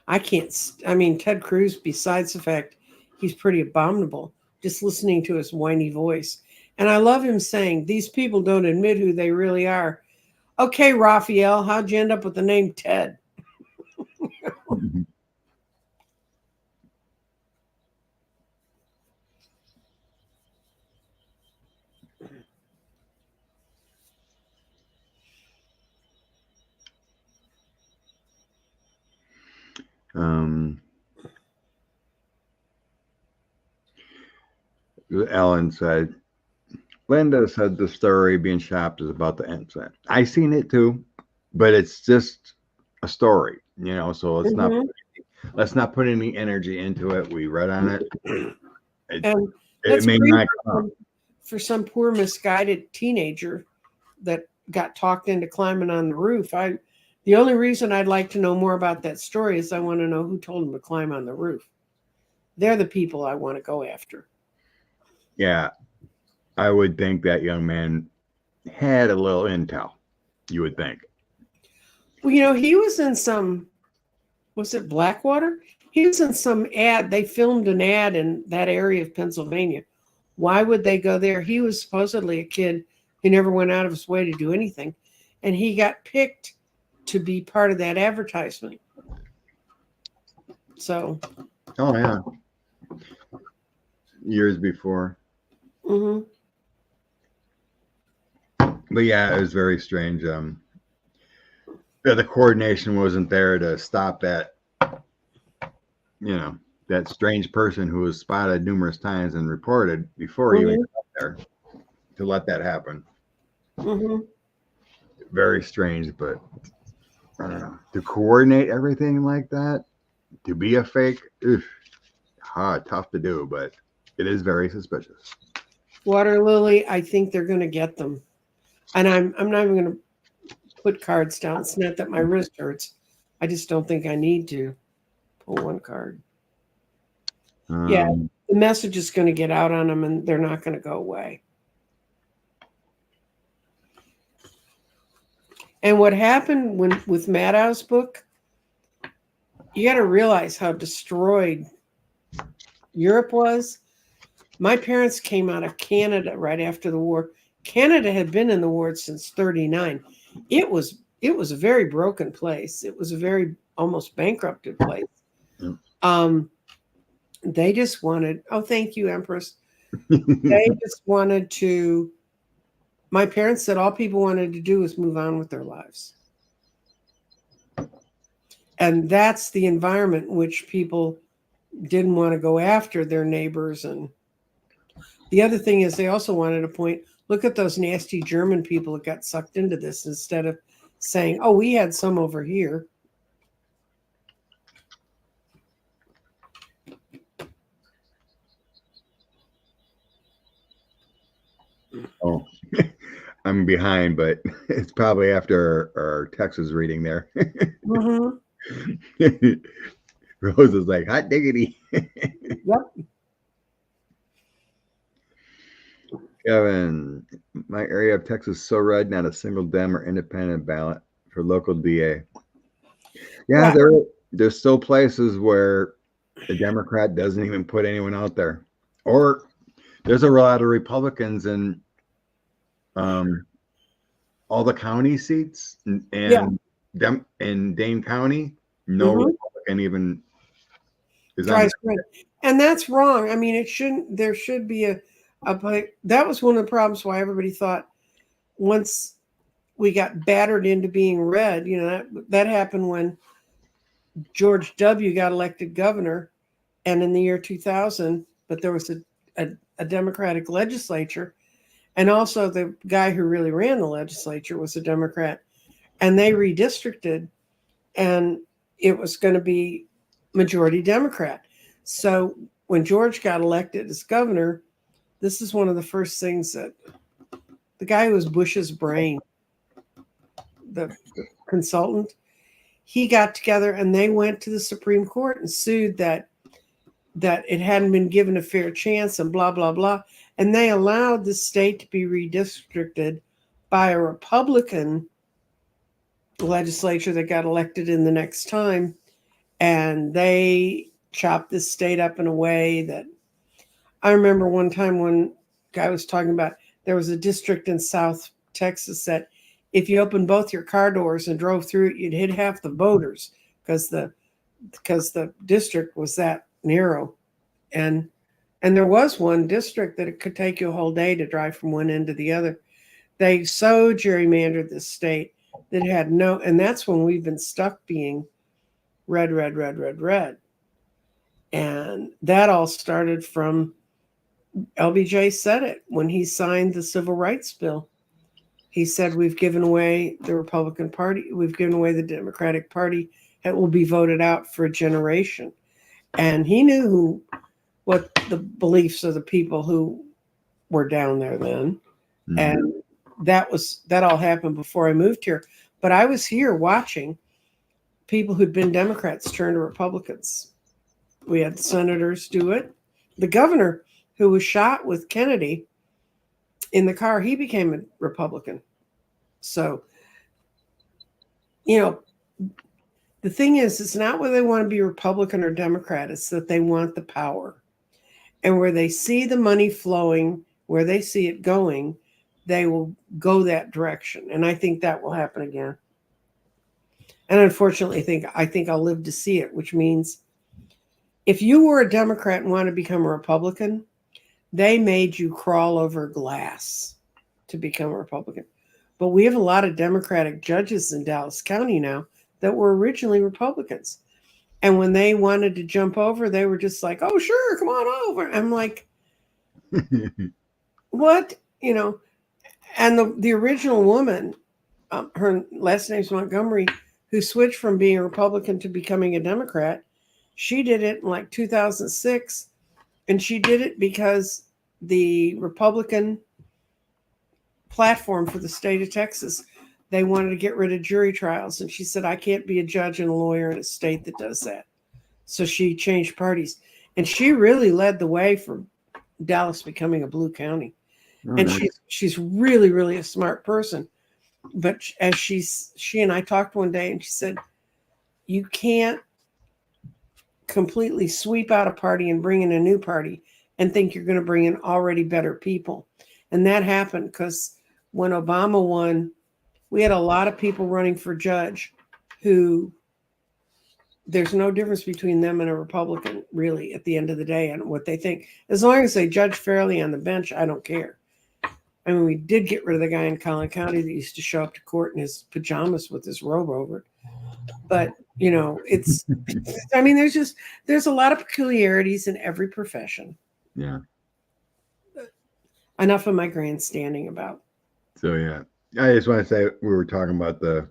Ted Cruz, besides the fact he's pretty abominable, just listening to his whiny voice. And I love him saying, these people don't admit who they really are. Okay, Raphael, how'd you end up with the name Ted? Ellen said, Linda said the story being shopped is about the incident. I seen it too, but it's just a story, you know, so let's not put any energy into it. We read on it. And it may not come for some poor misguided teenager that got talked into climbing on the roof. The only reason I'd like to know more about that story is I want to know who told him to climb on the roof. They're the people I want to go after. Yeah, I would think that young man had a little intel, you would think. Well, you know, he was in some, was it Blackwater? He was in some ad. They filmed an ad in that area of Pennsylvania. Why would they go there? He was supposedly a kid who never went out of his way to do anything. And he got picked to be part of that advertisement. So. Oh, yeah. Years before. Mm-hmm. But yeah, it was very strange. The coordination wasn't there to stop that, that strange person who was spotted numerous times and reported before he even got up there to let that happen. Mm-hmm. Very strange, but I don't know. To coordinate everything like that, to be a fake, tough to do, but it is very suspicious. Water Lily, I think they're going to get them. And I'm not even going to put cards down. It's not that my wrist hurts. I just don't think I need to pull one card. Yeah, the message is going to get out on them, and they're not going to go away. And what happened with Maddow's book, you got to realize how destroyed Europe was. My parents came out of Canada right after the war. Canada had been in the war since 1939. It was a very broken place. It was a very almost bankrupted place. They just wanted, oh, thank you, Empress. They just wanted to, my parents said all people wanted to do was move on with their lives. And that's the environment in which people didn't want to go after their neighbors. And the other thing is they also wanted to point, look at those nasty German people that got sucked into this, instead of saying, oh, we had some over here. Oh, I'm behind, but it's probably after our Texas reading there. Mm-hmm. Rose is like, hot diggity. Yep. Kevin, my area of Texas is so red, not a single Dem or independent ballot for local DA. Yeah, there's still places where the Democrat doesn't even put anyone out there. Or there's a lot of Republicans in all the county seats and in Dane County, no Republican even is on. And that's wrong. I mean, it shouldn't. There should be a. That was one of the problems why everybody thought once we got battered into being red. That happened when George W. got elected governor, and in the year 2000, but there was a Democratic legislature, and also the guy who really ran the legislature was a Democrat, and they redistricted, and it was going to be majority Democrat. So when George got elected as governor, this is one of the first things that the guy who was Bush's brain, the consultant, he got together and they went to the Supreme Court and sued that it hadn't been given a fair chance and blah, blah, blah. And they allowed the state to be redistricted by a Republican legislature that got elected in the next time. And they chopped this state up in a way that I remember one time when guy was talking about there was a district in South Texas that if you opened both your car doors and drove through it, you'd hit half the voters because the district was that narrow. And there was one district that it could take you a whole day to drive from one end to the other. They so gerrymandered this state that had no, and that's when we've been stuck being red, red, red, red, red. And that all started from LBJ said it when he signed the Civil Rights Bill. He said, we've given away the Republican Party, we've given away the Democratic Party, it will be voted out for a generation. And he knew what the beliefs of the people who were down there then. Mm-hmm. And that all happened before I moved here. But I was here watching people who'd been Democrats turn to Republicans. We had senators do it. The governor who was shot with Kennedy in the car, he became a Republican. So, the thing is, it's not whether they want to be Republican or Democrat, it's that they want the power. And where they see the money flowing, where they see it going, they will go that direction. And I think that will happen again. And unfortunately, I think I'll live to see it, which means if you were a Democrat and want to become a Republican, they made you crawl over glass to become a Republican. But we have a lot of Democratic judges in Dallas County now that were originally Republicans. And when they wanted to jump over, they were just like, oh, sure, come on over. I'm like, what? You know, and the original woman, her last name's Montgomery, who switched from being a Republican to becoming a Democrat, she did it in like 2006. And she did it because the Republican platform for the state of Texas, they wanted to get rid of jury trials. And she said, I can't be a judge and a lawyer in a state that does that. So she changed parties. And she really led the way for Dallas becoming a blue county. Oh, And nice. she's really, really a smart person. But as she and I talked one day, and she said, you can't completely sweep out a party and bring in a new party and think you're going to bring in already better people. And that happened because when Obama won, we had a lot of people running for judge who there's no difference between them and a Republican, really, at the end of the day, and what they think. As long as they judge fairly on the bench, I don't care. I mean, we did get rid of the guy in Collin County that used to show up to court in his pajamas with his robe over it. But, you know, it's, I mean, there's a lot of peculiarities in every profession. Yeah. Enough of my grandstanding about. So, yeah. I just want to say we were talking about the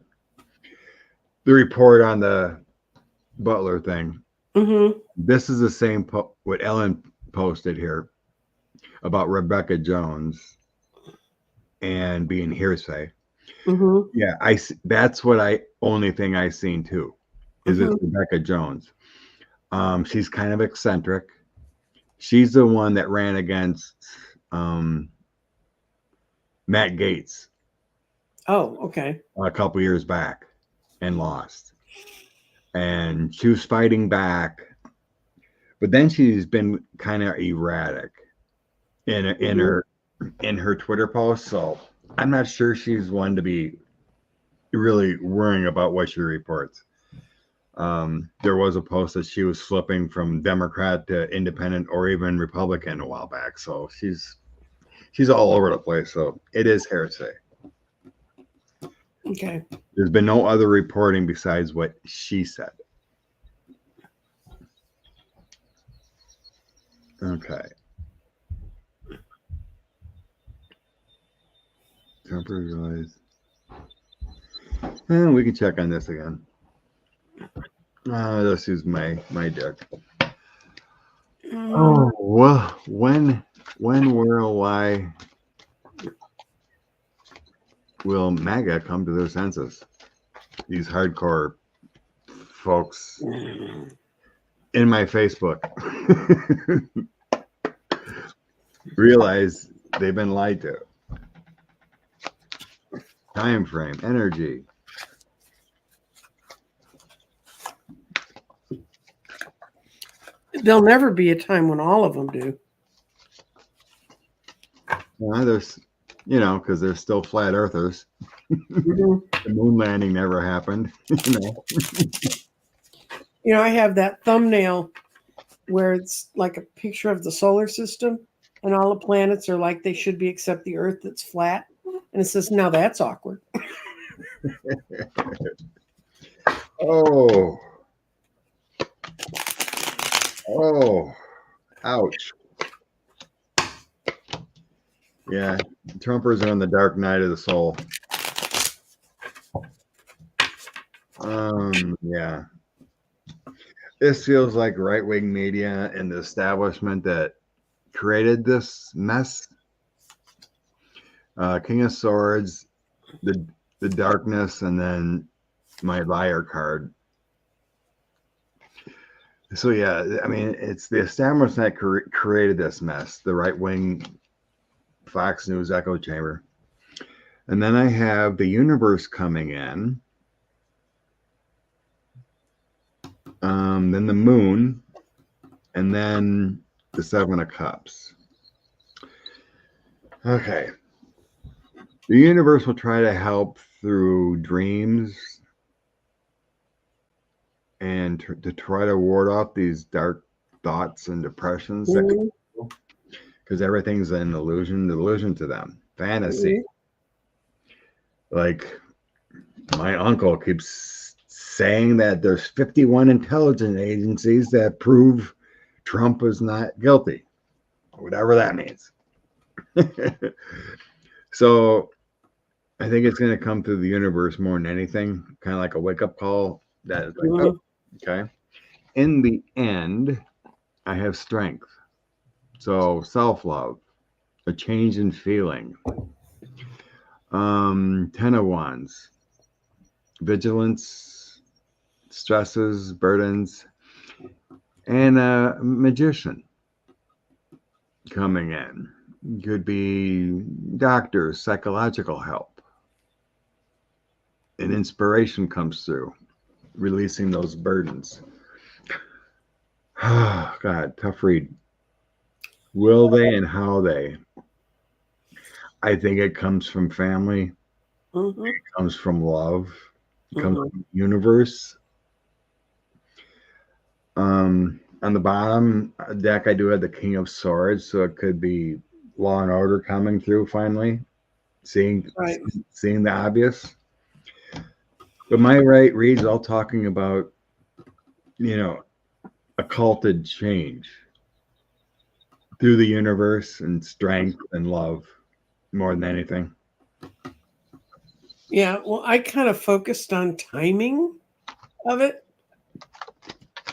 report on the Butler thing. Mm-hmm. This is the same what Ellen posted here about Rebecca Jones and being hearsay. Mm-hmm. Yeah, that's what only thing I seen too is Mm-hmm. it's Rebecca Jones. She's kind of eccentric. She's the one that ran against Matt Gaetz. Oh, okay. A couple years back and lost. And she was fighting back, but then she's been kind of erratic in her Twitter posts. So I'm not sure she's one to be really worrying about what she reports. There was a post that she was flipping from Democrat to Independent or even Republican a while back. So she's all over the place. So it is hearsay. Okay. There's been no other reporting besides what she said. Okay. Temporary. And we can check on this again. Let's use my deck. Oh well, when, where, why will MAGA come to their senses? These hardcore folks in my Facebook realize they've been lied to. Time frame, energy. There'll never be a time when all of them do. There's, because they're still flat earthers. Mm-hmm. The moon landing never happened. I have that thumbnail where it's like a picture of the solar system and all the planets are like they should be except the Earth that's flat. And it says, now that's awkward. Oh, ouch. Yeah, Trumpers are on the dark night of the soul. Yeah. This feels like right-wing media and the establishment that created this mess. King of Swords, the darkness, and then my liar card. So yeah, I mean, it's the establishment that created this mess, the right-wing Fox News echo chamber. And then I have the universe coming in. Then the moon, and then the Seven of Cups. Okay. The universe will try to help through dreams and to try to ward off these dark thoughts and depressions. Mm-hmm. Because because everything's an illusion to them, fantasy. Like my uncle keeps saying that there's 51 intelligence agencies that prove Trump is not guilty, whatever that means. So I think it's going to come through the universe more than anything, kind of like a wake-up call that is like, oh, okay. In the end, I have strength. So self-love, a change in feeling. 10 of Wands, vigilance, stresses, burdens, and a magician coming in. Could be doctors, psychological help. And inspiration comes through, releasing those burdens. Oh, God, tough read. Will they and how they? I think it comes from family. It comes from love. It comes from the universe. On the bottom deck, I do have the King of Swords, so it could be Law and Order coming through finally, seeing the obvious. But my right read's all talking about, occulted change through the universe and strength and love more than anything. Yeah, well, I kind of focused on timing of it.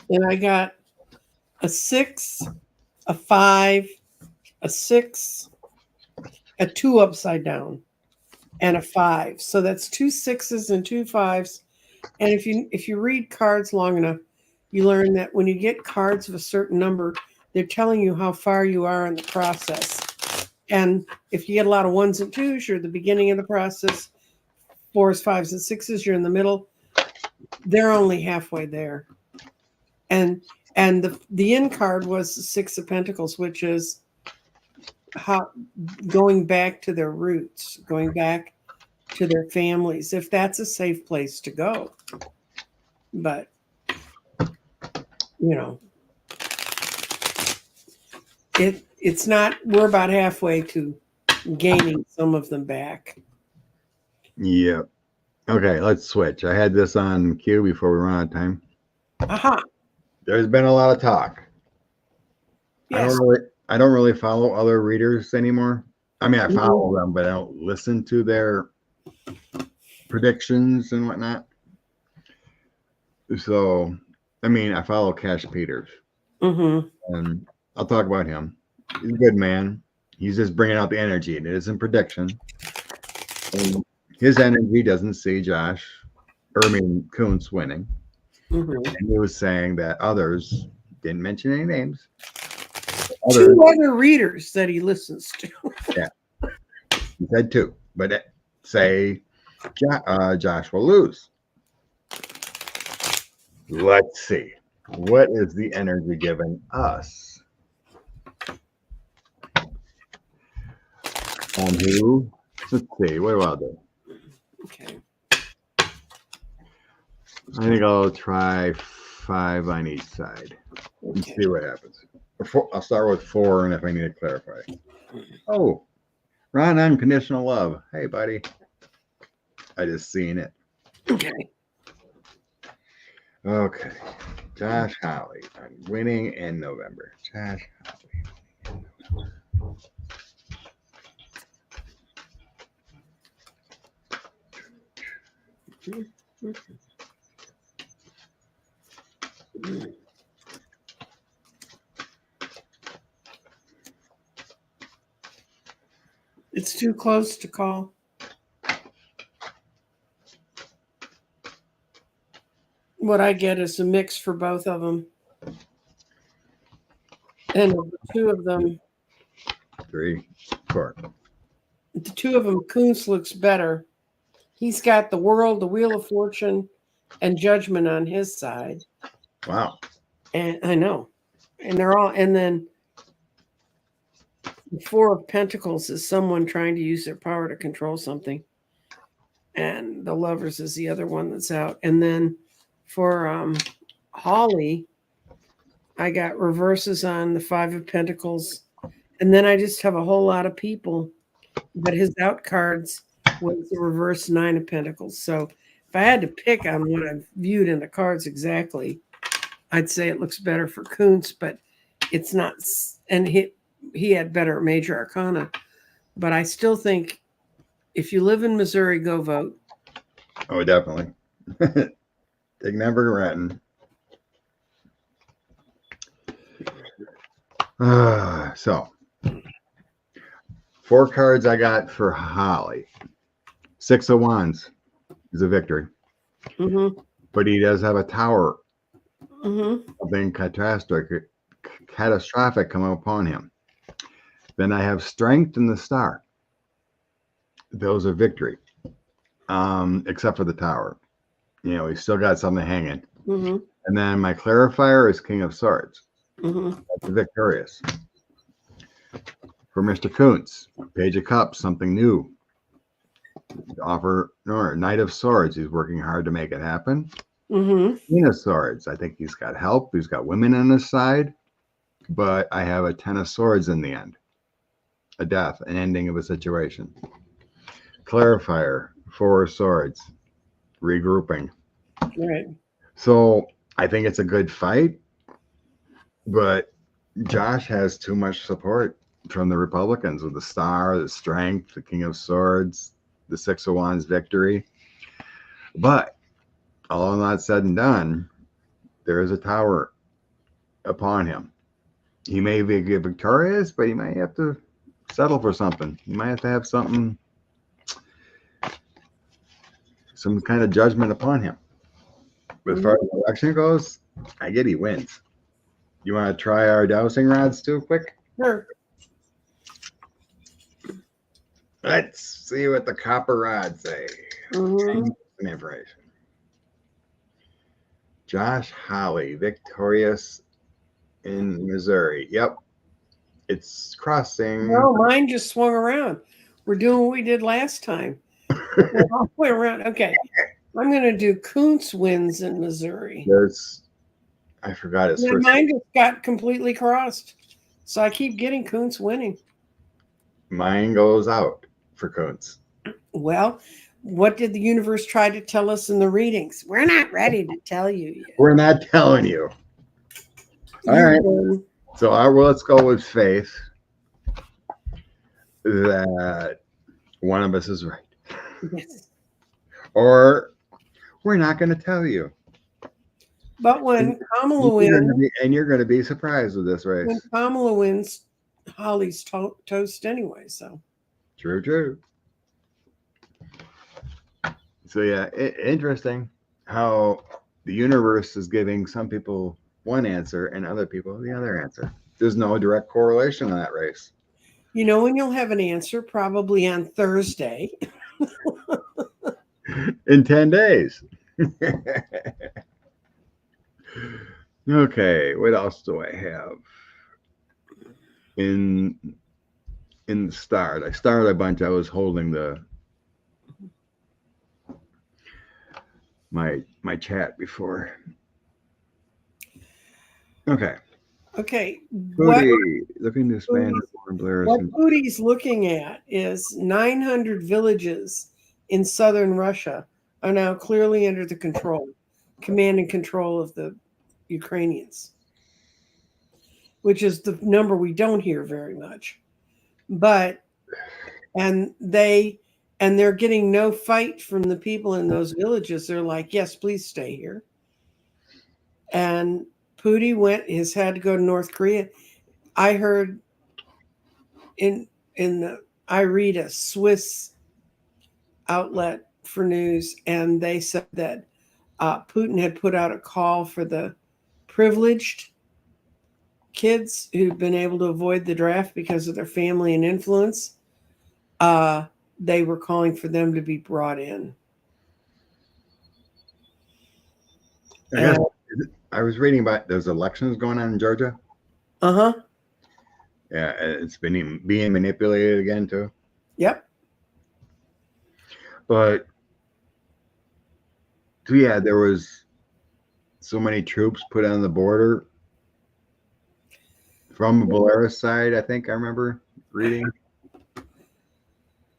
And I got a 6, a 5, a 6, a 2 upside down, and a 5. So that's 2 6s and 2 5s. And if you read cards long enough, you learn that when you get cards of a certain number, they're telling you how far you are in the process. And if you get a lot of 1s and 2s, you're at the beginning of the process. 4s, 5s, and 6s, you're in the middle. They're only halfway there. And the end card was the 6 of Pentacles, which is how going back to their roots, going back to their families, if that's a safe place to go. But it's not. We're about halfway to gaining some of them back. Yep. Okay, let's switch. I had this on cue before we run out of time. Aha. There's been a lot of talk. Yes. I don't really follow other readers anymore. I mean, I follow them, but I don't listen to their predictions and whatnot. So, I mean, I follow Cash Peters. And I'll talk about him. He's a good man. He's just bringing out the energy, and it isn't prediction. And his energy doesn't see Kuntz winning. And he was saying that others, didn't mention any names. 2 other readers that he listens to. Yeah. He said 2, but say Josh will lose. Let's see. What is the energy giving us? On who? Let's see. What do I do? Okay. I think I'll try 5 on each side and see what happens. I'll start with 4, and if I need to clarify. Oh, Ron, Unconditional Love. Hey, buddy. I just seen it. Okay. Okay. Josh Holly winning in November. Josh Holly. It's too close to call. What I get is a mix for both of them. And the 2 of them. 3, 4. The 2 of them, Kuntz looks better. He's got the World, the Wheel of Fortune, and Judgment on his side. Wow. And I know. And they're all, and then the 4 of Pentacles is someone trying to use their power to control something. And the Lovers is the other one that's out. And then for Holly, I got reverses on the 5 of Pentacles And then I just have a whole lot of people, but his out cards was the reverse nine of pentacles. So if I had to pick on what I've viewed in the cards exactly, I'd say it looks better for Kuntz, but it's not. And he had better major arcana. But I still think if you live in Missouri, go vote. Oh, definitely. Take never regretting. So, 4 cards I got for Holly. 6 of Wands is a victory. Mm-hmm. But he does have a tower. Mm-hmm. Something catastrophic come upon him. Then I have Strength in the Star. Those are victory. Except for the tower. You know, he's still got something hanging. Mm-hmm. And then my clarifier is King of Swords. Mm-hmm. That's victorious. For Mr. Kuntz, Page of Cups, something new. Knight of Swords. He's working hard to make it happen. Mm-hmm. Queen of Swords. I think he's got help. He's got women on his side. But I have a 10 of Swords in the end. A death, an ending of a situation. Clarifier, 4 of Swords. Regrouping. Right. So I think it's a good fight. But Josh has too much support from the Republicans with the Star, the Strength, the King of Swords, the 6 of Wands victory. But all not said and done, there is a tower upon him. He may be victorious, but he might have to settle for something. He might have to have something, some kind of judgment upon him. But as far as the election goes, I get he wins. You want to try our dowsing rods too quick? Sure. Let's see what the copper rods say. Mm-hmm. Some information. Josh Holly, victorious in Missouri. Yep. It's crossing. No, mine just swung around. We're doing what we did last time. We're all the way around. Okay. I'm going to do Kuntz wins in Missouri. I forgot his Yeah, first mine just got completely crossed. So I keep getting Kuntz winning. Mine goes out for Kuntz. Well, what did the universe try to tell us in the readings? We're not ready to tell you yet. We're not telling you. All right. So let's go with faith that one of us is right. Yes. Or we're not going to tell you. But when Kamala wins, and you're going to be surprised with this race. when Kamala wins, Holly's toast anyway. So True. So yeah, interesting how the universe is giving some people one answer and other people the other answer. There's no direct correlation in that race. you know when you'll have an answer? Probably on Thursday. In 10 days. Okay, what else do I have? In the start, I started a bunch. I was holding my chat before. Okay. Looking to expand what Pooty's looking at is 900 villages in southern Russia are now clearly under the command and control of the Ukrainians, which is the number we don't hear very much. But they're getting no fight from the people in those villages. They're like, yes, please stay here. And Pooty has had to go to North Korea. I heard I read a Swiss outlet for news, and they said that Putin had put out a call for the privileged kids who've been able to avoid the draft because of their family and influence. They were calling for them to be brought in. I was reading about those elections going on in Georgia. Uh-huh. Yeah, it's been being manipulated again too. Yep. But so yeah, there was so many troops put on the border from Belarus side, I think I remember reading.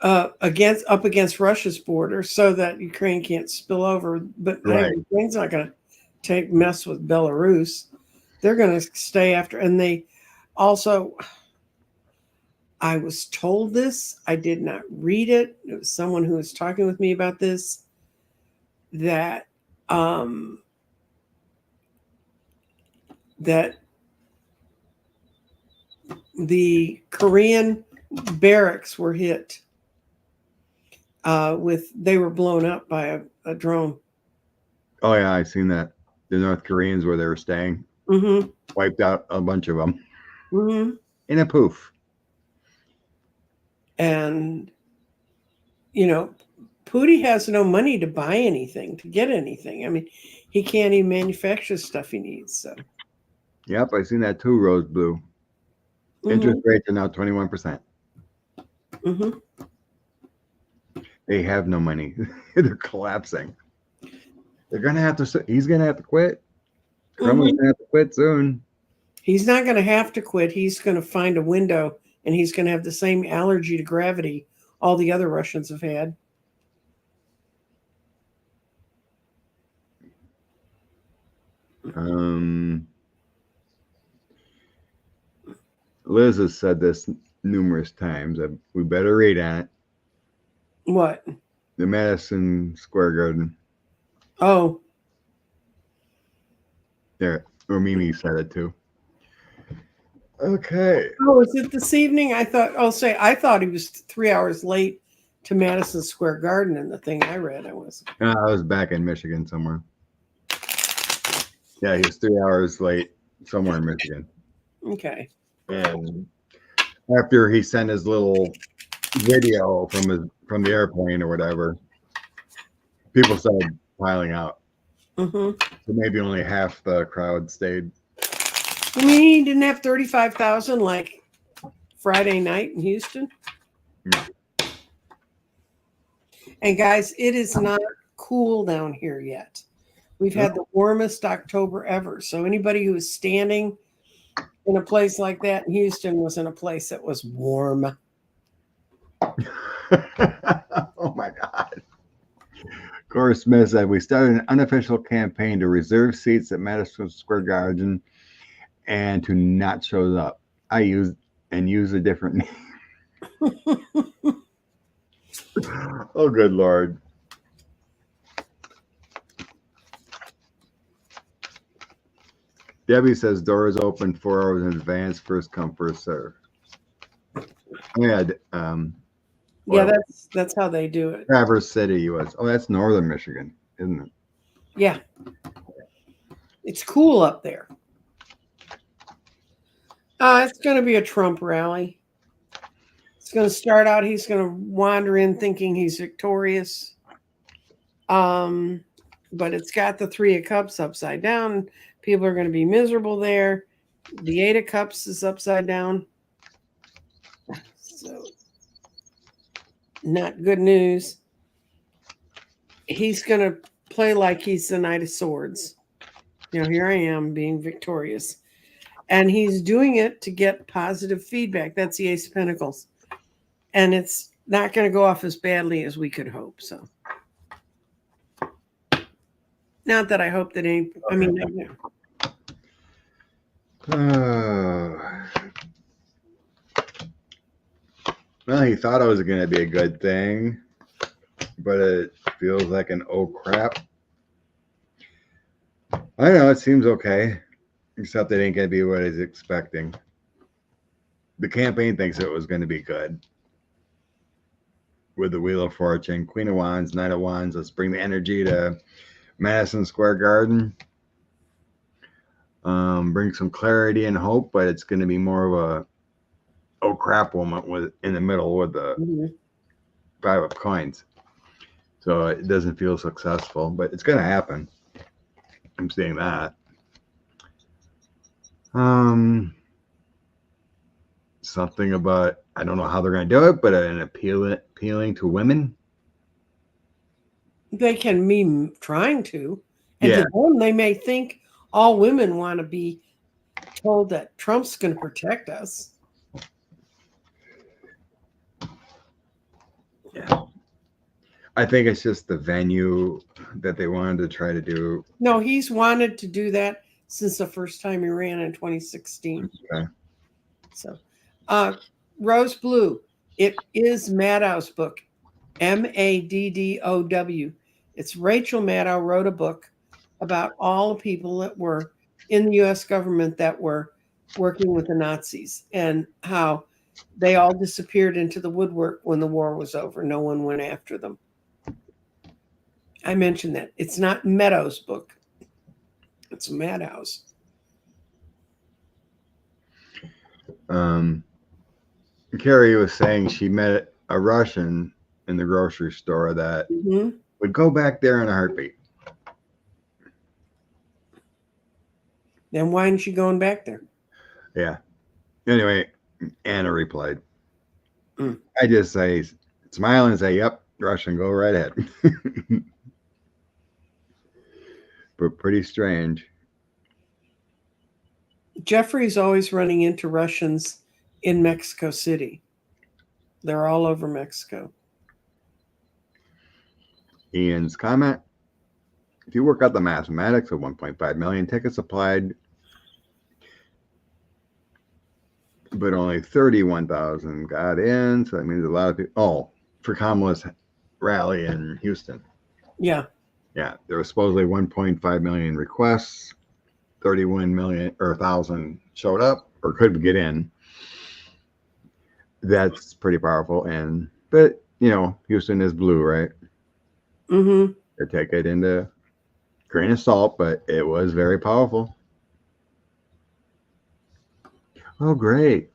Up against Russia's border so that Ukraine can't spill over. But Right. Ukraine's not going to mess with Belarus. They're going to stay after. And they also, I was told this. I did not read it. It was someone who was talking with me about this. That that the Korean barracks were hit. They were blown up by a drone. Oh yeah, I seen that. The North Koreans where they were staying Mm-hmm. wiped out a bunch of them Mm-hmm. in a poof. And Pooty has no money to buy anything, to get anything. I mean, he can't even manufacture stuff he needs. So Yep, I seen that too. Rose blue. Interest rates are now 21%. Mm-hmm. They have no money. They're collapsing. They're gonna have to. He's gonna have to quit. Kremlin's gonna have to quit soon. He's not going to have to quit. He's going to find a window, and he's going to have the same allergy to gravity all the other Russians have had. Liz has said this numerous times. We better read on it. What? The Madison Square Garden. Oh. There. Or Mimi said it too. Okay. Oh, is it this evening? I thought he was 3 hours late to Madison Square Garden in the thing I read. I was back in Michigan somewhere. Yeah, he was 3 hours late somewhere in Michigan. Okay. And after he sent his little video from the airplane or whatever, people started piling out. Mm-hmm. So maybe only half the crowd stayed. I mean, he didn't have 35,000 like Friday night in Houston. No. And guys, it is not cool down here yet. We've had the warmest October ever. So anybody who is standing in a place like that in Houston was in a place that was warm. Oh my God. Cora Smith said, we started an unofficial campaign to reserve seats at Madison Square Garden and to not show up. I use a different name. Oh, good Lord. Debbie says doors open 4 hours in advance, first come, first serve. Yeah, yeah, that's how they do it. Traverse City was. Oh, that's northern Michigan, isn't it? Yeah. It's cool up there. It's going to be a Trump rally. It's going to start out, he's going to wander in thinking he's victorious. But it's got the 3 of Cups upside down. People are going to be miserable there. The 8 of Cups is upside down. So, not good news. He's going to play like he's the Knight of Swords. Here I am being victorious. And he's doing it to get positive feedback. That's the Ace of Pentacles. And it's not going to go off as badly as we could hope. So, not that I hope that any, I mean, well, he thought it was going to be a good thing, but it feels like an oh crap. I don't know, it seems okay, except it ain't going to be what he's expecting. The campaign thinks it was going to be good. With the Wheel of Fortune, Queen of Wands, Knight of Wands, let's bring the energy to Madison Square Garden. Bring some clarity and hope, but it's going to be more of a oh crap moment in the middle with the 5 of coins. So it doesn't feel successful, but it's going to happen. I'm saying that. Something about, I don't know how they're going to do it, but an appealing to women. They can be trying to. And to them, they may think all women want to be told that Trump's going to protect us. Yeah. I think it's just the venue that they wanted to try to do. No, he's wanted to do that since the first time he ran in 2016. Okay. So, Rose Blue, it is Maddow's book, Maddow. It's Rachel Maddow wrote a book about all the people that were in the U.S. government that were working with the Nazis and how they all disappeared into the woodwork when the war was over. No one went after them. I mentioned that. It's not Meadows' book. It's Maddow's. Carrie was saying she met a Russian in the grocery store that would go back there in a heartbeat. Then why isn't she going back there? Yeah. Anyway, Anna replied. I just say, smile and say, yep, Russian, go right ahead. But pretty strange. Jeffrey's always running into Russians in Mexico City. They're all over Mexico. Ian's comment. If you work out the mathematics of 1.5 million tickets applied, but only 31,000 got in. So that means a lot of people. Oh, for Kamala's rally in Houston. Yeah. Yeah. There was supposedly 1.5 million requests. 31 million or 1,000 showed up or could get in. That's pretty powerful. But you know, Houston is blue, right? Mm-hmm. They take it into grain of salt, but it was very powerful. Oh, great.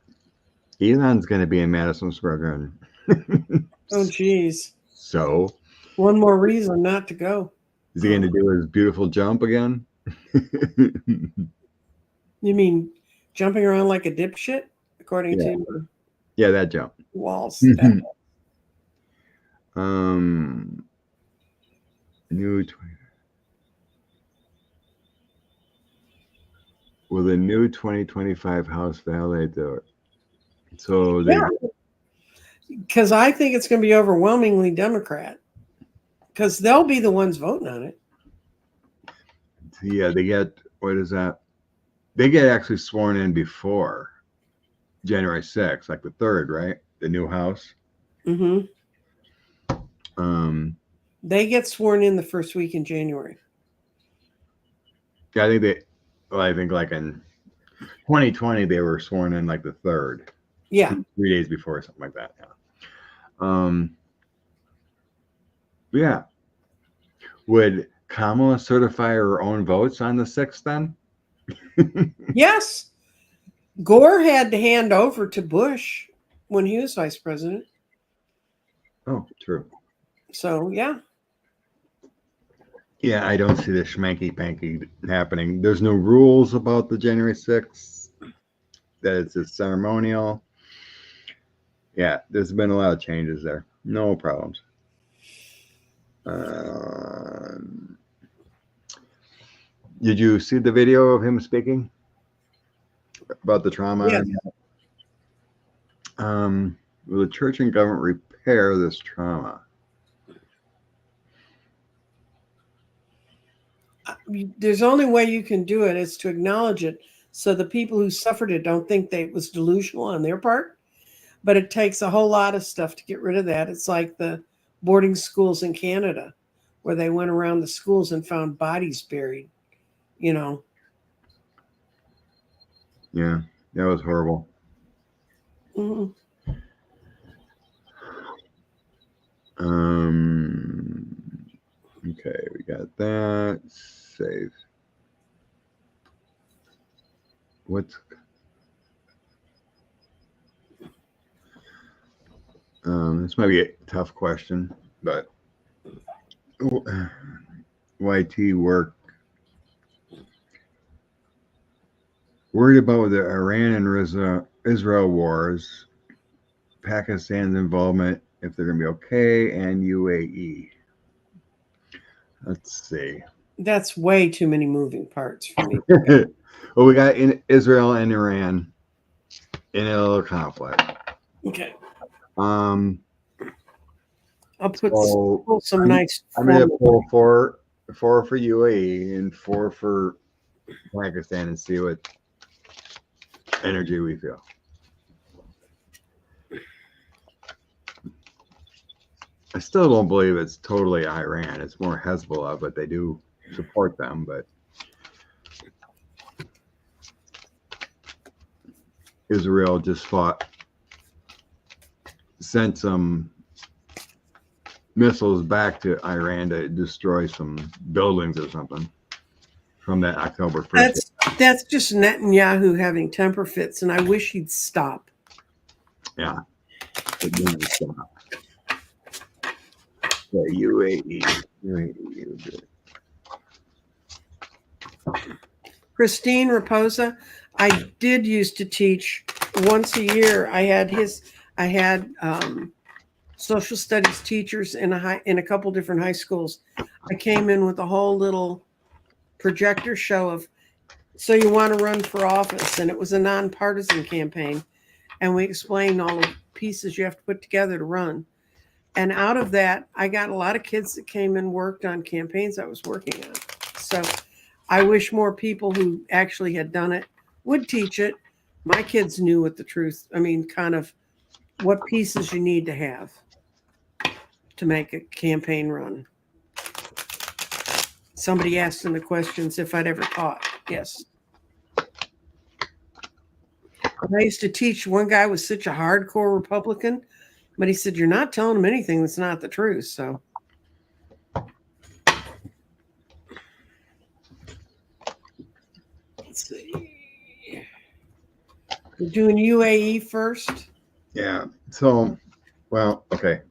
Elon's going to be in Madison Square Garden. Oh, geez. So, one more reason not to go. Is he going to do his beautiful jump again? You mean jumping around like a dipshit, according to that jump. Walls. New Will the new 2025 House validate it? So because I think it's going to be overwhelmingly Democrat, because they'll be the ones voting on it. Yeah, they get, what is that? They get actually sworn in before January 6th, like the 3rd, right? The new House. Mm-hmm. They get sworn in the first week in January. Yeah, I think like in 2020 they were sworn in like the 3rd. Yeah. 3 days before, something like that. Yeah. Would Kamala certify her own votes on the 6th then? Yes. Gore had to hand over to Bush when he was vice president. Oh, true. So, yeah. Yeah, I don't see the schmanky-panky happening. There's no rules about the January 6th, that it's a ceremonial. Yeah, there's been a lot of changes there. No problems. Did you see the video of him speaking about the trauma? Yes. Will the church and government repair this trauma? There's only way you can do it is to acknowledge it, so the people who suffered it don't think that it was delusional on their part. But it takes a whole lot of stuff to get rid of that. It's like the boarding schools in Canada, where they went around the schools and found bodies buried, you know. Yeah, that was horrible. Mm-hmm. Okay, we got that. Save. What's this might be a tough question, but YT work. Worried about the Iran and Israel wars, Pakistan's involvement, if they're going to be okay, and UAE. Let's see. That's way too many moving parts for me. Well, we got in Israel and Iran in a little conflict. Okay. Um, I'll so pull some nice. I'm going to formal- pull four for UAE and 4 for Pakistan and see what energy we feel. I still don't believe it's totally Iran. It's more Hezbollah, but they do support them. But Israel just sent some missiles back to Iran to destroy some buildings or something from that October 1st. That's just Netanyahu having temper fits, and I wish he'd stop. Yeah. It needs to stop. The UAE. Christine Raposa, I did used to teach once a year. I had social studies teachers in a couple different high schools. I came in with a whole little projector show of, so you want to run for office, and it was a nonpartisan campaign, and we explained all the pieces you have to put together to run. And out of that, I got a lot of kids that came and worked on campaigns I was working on. So I wish more people who actually had done it would teach it. My kids knew what the truth, kind of what pieces you need to have to make a campaign run. Somebody asked in the questions if I'd ever taught. Yes. I used to teach, one guy was such a hardcore Republican, but he said, you're not telling him anything that's not the truth. So let's see. We're doing UAE first. Yeah. So, well, okay.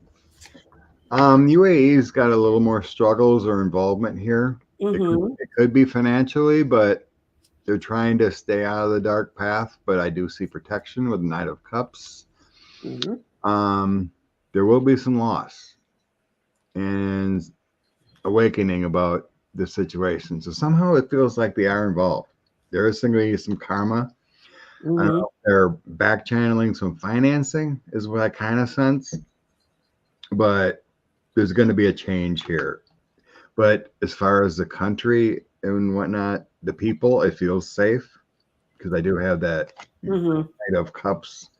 UAE's got a little more struggles or involvement here. Mm-hmm. It could be financially, but they're trying to stay out of the dark path. But I do see protection with Knight of Cups. Mm-hmm. There will be some loss and awakening about the situation. So somehow it feels like they are involved. There is going to be some karma. Mm-hmm. I don't know if they're back channeling some financing, is what I kind of sense. But there's going to be a change here. But as far as the country and whatnot, the people, it feels safe because I do have that Knight of Cups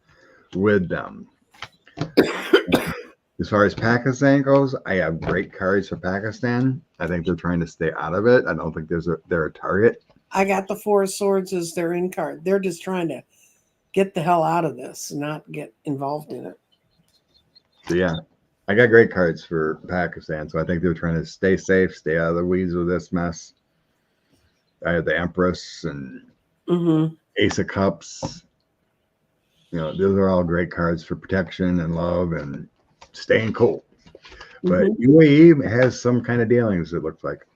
with them. As far as Pakistan goes, I have great cards for Pakistan. I think they're trying to stay out of it. I don't think they're a target. I got the Four of Swords as their in card. They're just trying to get the hell out of this and not get involved in it. So yeah, I got great cards for Pakistan. So I think they're trying to stay safe, stay out of the weeds with this mess. I have the Empress and Ace of Cups. You know, those are all great cards for protection and love and staying cool. But UAE has some kind of dealings, it looks like.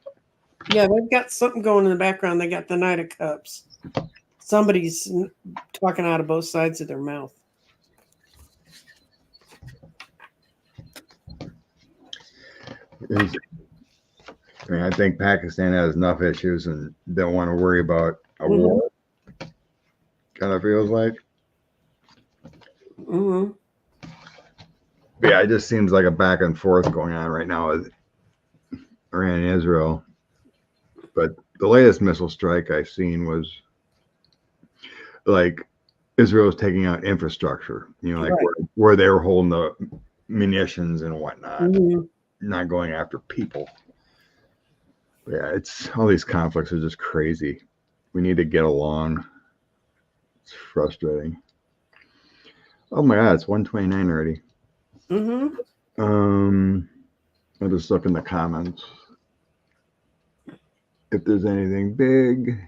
Yeah, they've got something going in the background. They got the Knight of Cups. Somebody's talking out of both sides of their mouth. I think Pakistan has enough issues and don't want to worry about a war. Kind of feels like. Yeah, it just seems like a back and forth going on right now with Iran and Israel. But the latest missile strike I've seen was like Israel's taking out infrastructure, like where they were holding the munitions and whatnot, not going after people. But yeah, it's all these conflicts are just crazy. We need to get along. It's frustrating. Oh my God, it's 1:29 already. I'll just look in the comments if there's anything big.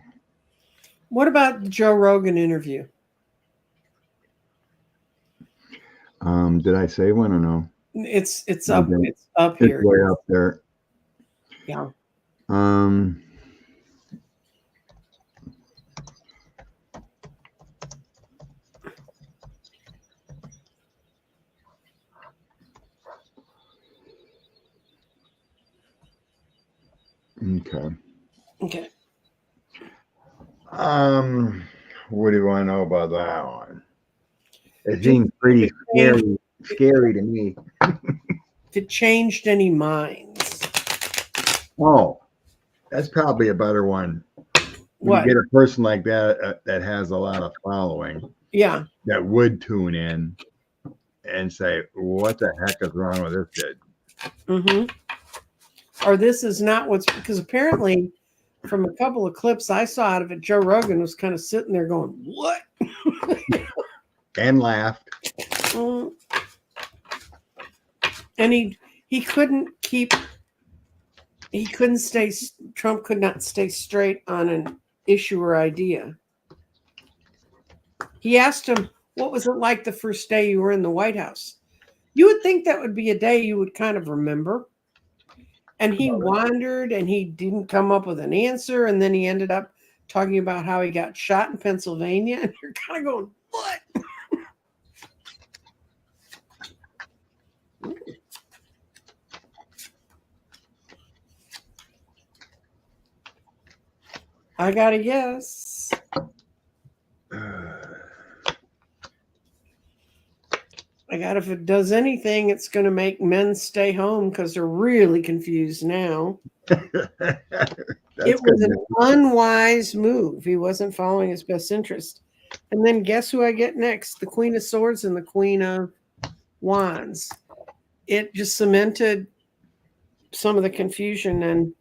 What about the Joe Rogan interview? Did I say one or no? It's up. It's up here. It's way up there. Yeah. Okay. Okay. What do you want to know about that one? It Just seems pretty if it changed, scary to me. if it changed any minds. Oh, that's probably a better one. When you What? get a person like that that has a lot of following Yeah. that would tune in and say, "What the heck is wrong with this dude?" Mm-hmm. Or this is not what's because apparently from a couple of clips I saw out of it, Joe Rogan was kind of sitting there going, "What?" And laughed. Mm. And he couldn't keep he couldn't stay Trump could not stay straight on an issue or idea. He asked him, "What was it like the first day you were in the White House?" You would think that would be a day you would kind of remember. And he wandered and he didn't come up with an answer. And then he ended up talking about how he got shot in Pennsylvania. And you're kind of going, "What?" I got a yes. I got if it does anything, it's going to make men stay home because they're really confused now. That's It was good. an unwise move. He wasn't following his best interest. And then guess who I get next? The Queen of Swords and the Queen of Wands. It just cemented some of the confusion, and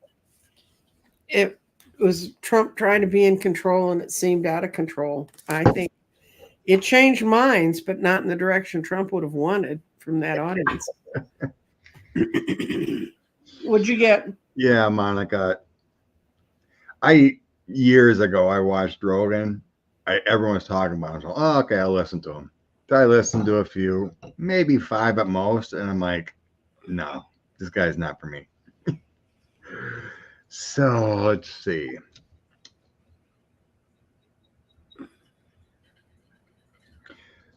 it was Trump trying to be in control, and it seemed out of control. I think it changed minds, but not in the direction Trump would have wanted from that audience. What'd you get? Yeah, Monica. I years ago I watched Rogan. Everyone was talking about him. So, oh, okay, I'll listen to him. So I listened to a few, maybe 5 at most, and I'm like, no, this guy's not for me. So let's see.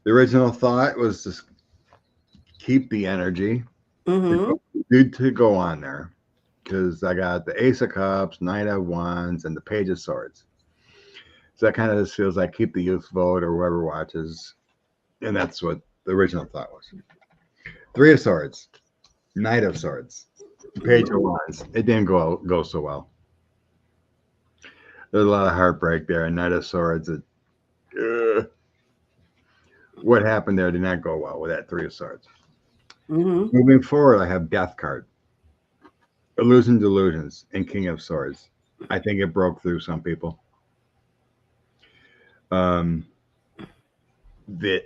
The original thought was to keep the energy Mm-hmm. to go on there because I got the Ace of Cups, Knight of Wands, and the Page of Swords. So that kind of just feels like keep the youth vote or whoever watches, and that's what the original thought was. Three of Swords, Knight of Swords, Page of Wands. It didn't go so well. There's a lot of heartbreak there. And Knight of Swords, what happened there did not go well with that Three of Swords. Mm-hmm. Moving forward, I have Death card, Illusion Delusions, and King of Swords. I think it broke through some people. The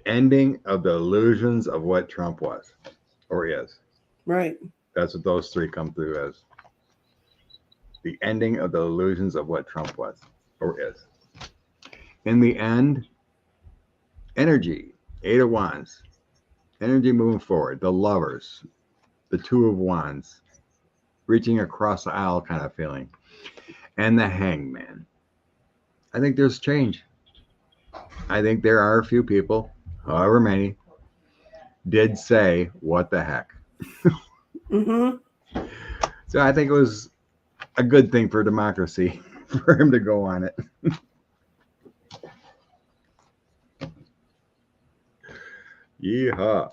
ending of the illusions of what Trump was or is. Right. That's what those three come through as. The ending of the illusions of what Trump was or is. In the end, energy, Eight of Wands, energy moving forward, the Lovers, the Two of Wands, reaching across the aisle kind of feeling, and the Hangman. I think there's change. I think there are a few people, however many, did say, what the heck? Mm-hmm. So I think it was a good thing for democracy for him to go on it. Yeehaw.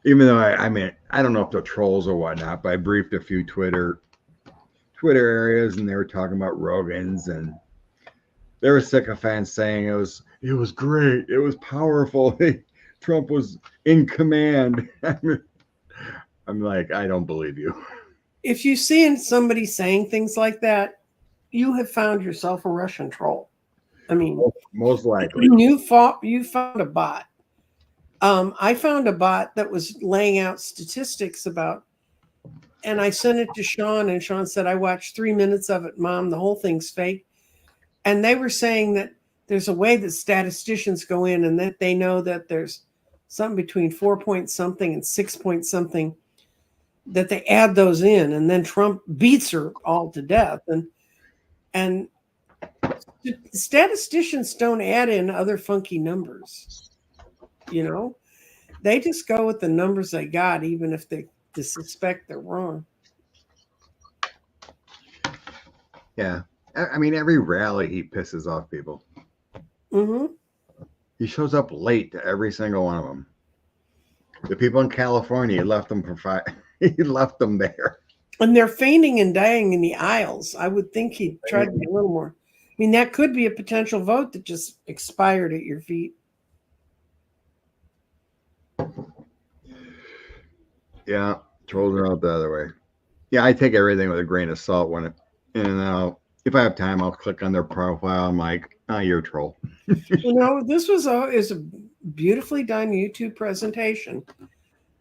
Even though I mean, I don't know if the trolls or whatnot, but I briefed a few Twitter areas and they were talking about Rogans and there were sycophants saying it was great, it was powerful. Trump was in command. I'm like, I don't believe you. If you see somebody saying things like that, you have found yourself a Russian troll. I mean, Most likely. you found a bot. I found a bot that was laying out statistics about, and I sent it to Sean, and Sean said, "I watched 3 minutes of it, Mom. The whole thing's fake." And they were saying that there's a way that statisticians go in and that they know that there's something between 4 point something and 6 point something that they add those in, and then Trump beats her all to death. And statisticians don't add in other funky numbers, you know. They just go with the numbers they got, even if they suspect they're wrong. Yeah. I mean, every rally he pisses off people. Mm-hmm. He shows up late to every single one of them. The people in California, he left them for five. He left them there. And they're fainting and dying in the aisles. I would think he'd try to be a little more. I mean, that could be a potential vote that just expired at your feet. Yeah, trolls are out the other way. Yeah, I take everything with a grain of salt when it, and if I have time, I'll click on their profile. I'm like, oh, you're a troll. This is a beautifully done YouTube presentation.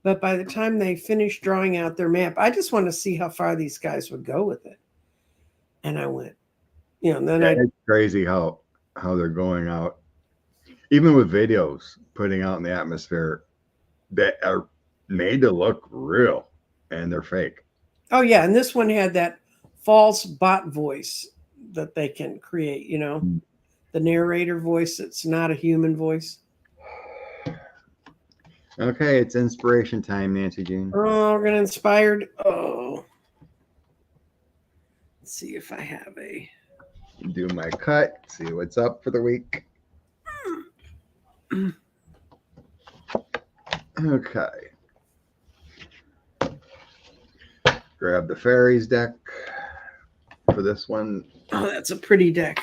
But by the time they finished drawing out their map, I just want to see how far these guys would go with it. And I went, and then It's crazy how they're going out, even with videos putting out in the atmosphere that are made to look real, and they're fake. oh yeah, and this one had that false bot voice that they can create, the narrator voice that's not a human voice. Okay, it's inspiration time, Nancy Jean. Oh, we're gonna inspired. Oh, let's see if I have a. Do my cut, see what's up for the week. Okay. Grab the fairies deck for this one. Oh, that's a pretty deck.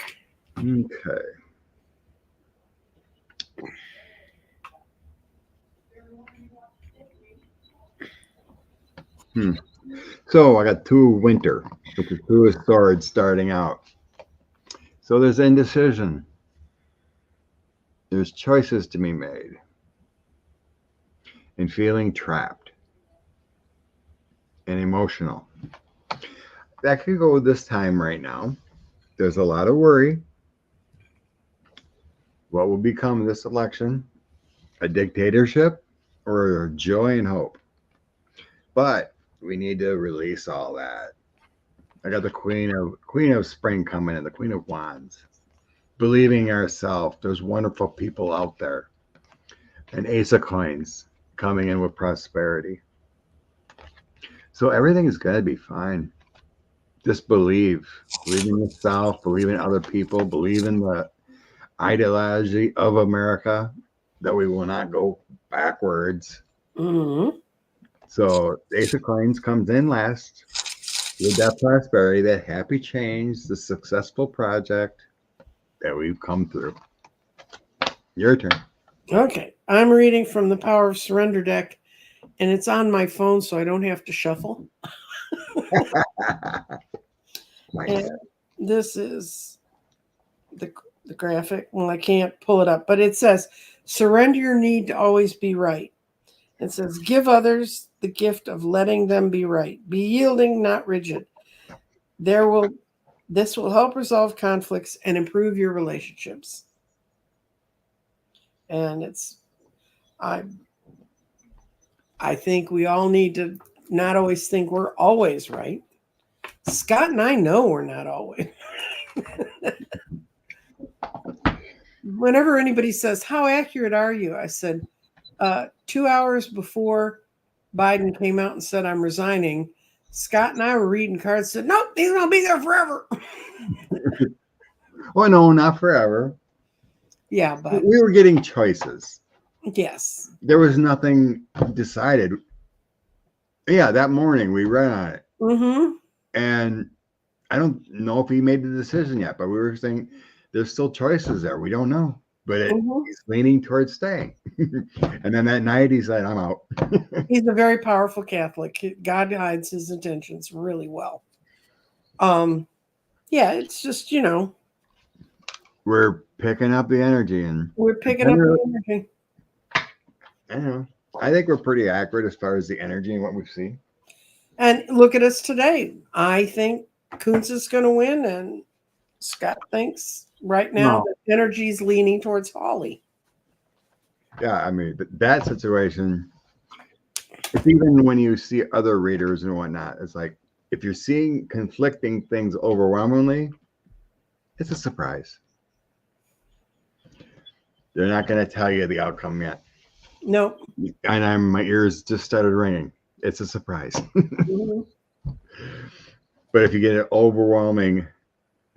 Okay. So I got two winter, which is two of swords starting out. So there's indecision. There's choices to be made. And feeling trapped. And emotional. That could go this time right now. There's a lot of worry. What will become this election? A dictatorship or joy and hope? But we need to release all that. I got the Queen of Spring coming in, the Queen of Wands. Believing ourselves. There's wonderful people out there. And Ace of Coins coming in with prosperity. So everything is going to be fine. Just believe. Believe in yourself. Believe in other people. Believe in the ideology of America, that we will not go backwards. Mm-hmm. So Ace of Coins comes in last with that prosperity, that happy change, the successful project that we've come through. Your turn. Okay, I'm reading from the Power of Surrender deck, and it's on my phone, so I don't have to shuffle. Nice. And this is the graphic. Well, I can't pull it up, but it says, surrender your need to always be right. It says, give others the gift of letting them be right. Be yielding, not rigid. This will help resolve conflicts and improve your relationships. And I think we all need to not always think we're always right. Scott and I know we're not always. Whenever anybody says, how accurate are you? I said, 2 hours before Biden came out and said, I'm resigning, Scott and I were reading cards, said, nope, he's going to be there forever. Well, no, not forever. Yeah, but we were getting choices. Yes. There was nothing decided. Yeah, that morning we read on it. Mm-hmm. And I don't know if he made the decision yet, but we were saying there's still choices there. We don't know. But he's leaning towards staying. And then that night he said, I'm out. He's a very powerful Catholic. God hides his intentions really well. Yeah, it's just, we're picking up the energy, and we're picking up the energy. I know. I think we're pretty accurate as far as the energy and what we see. And look at us today. I think Kuntz is going to win, and Scott thinks right now the energy is leaning towards Holly. Yeah, I mean, that situation, it's even when you see other readers and whatnot, it's like, if you're seeing conflicting things overwhelmingly, it's a surprise. They're not going to tell you the outcome yet. Nope. And my ears just started ringing. It's a surprise. Mm-hmm. But if you get an overwhelming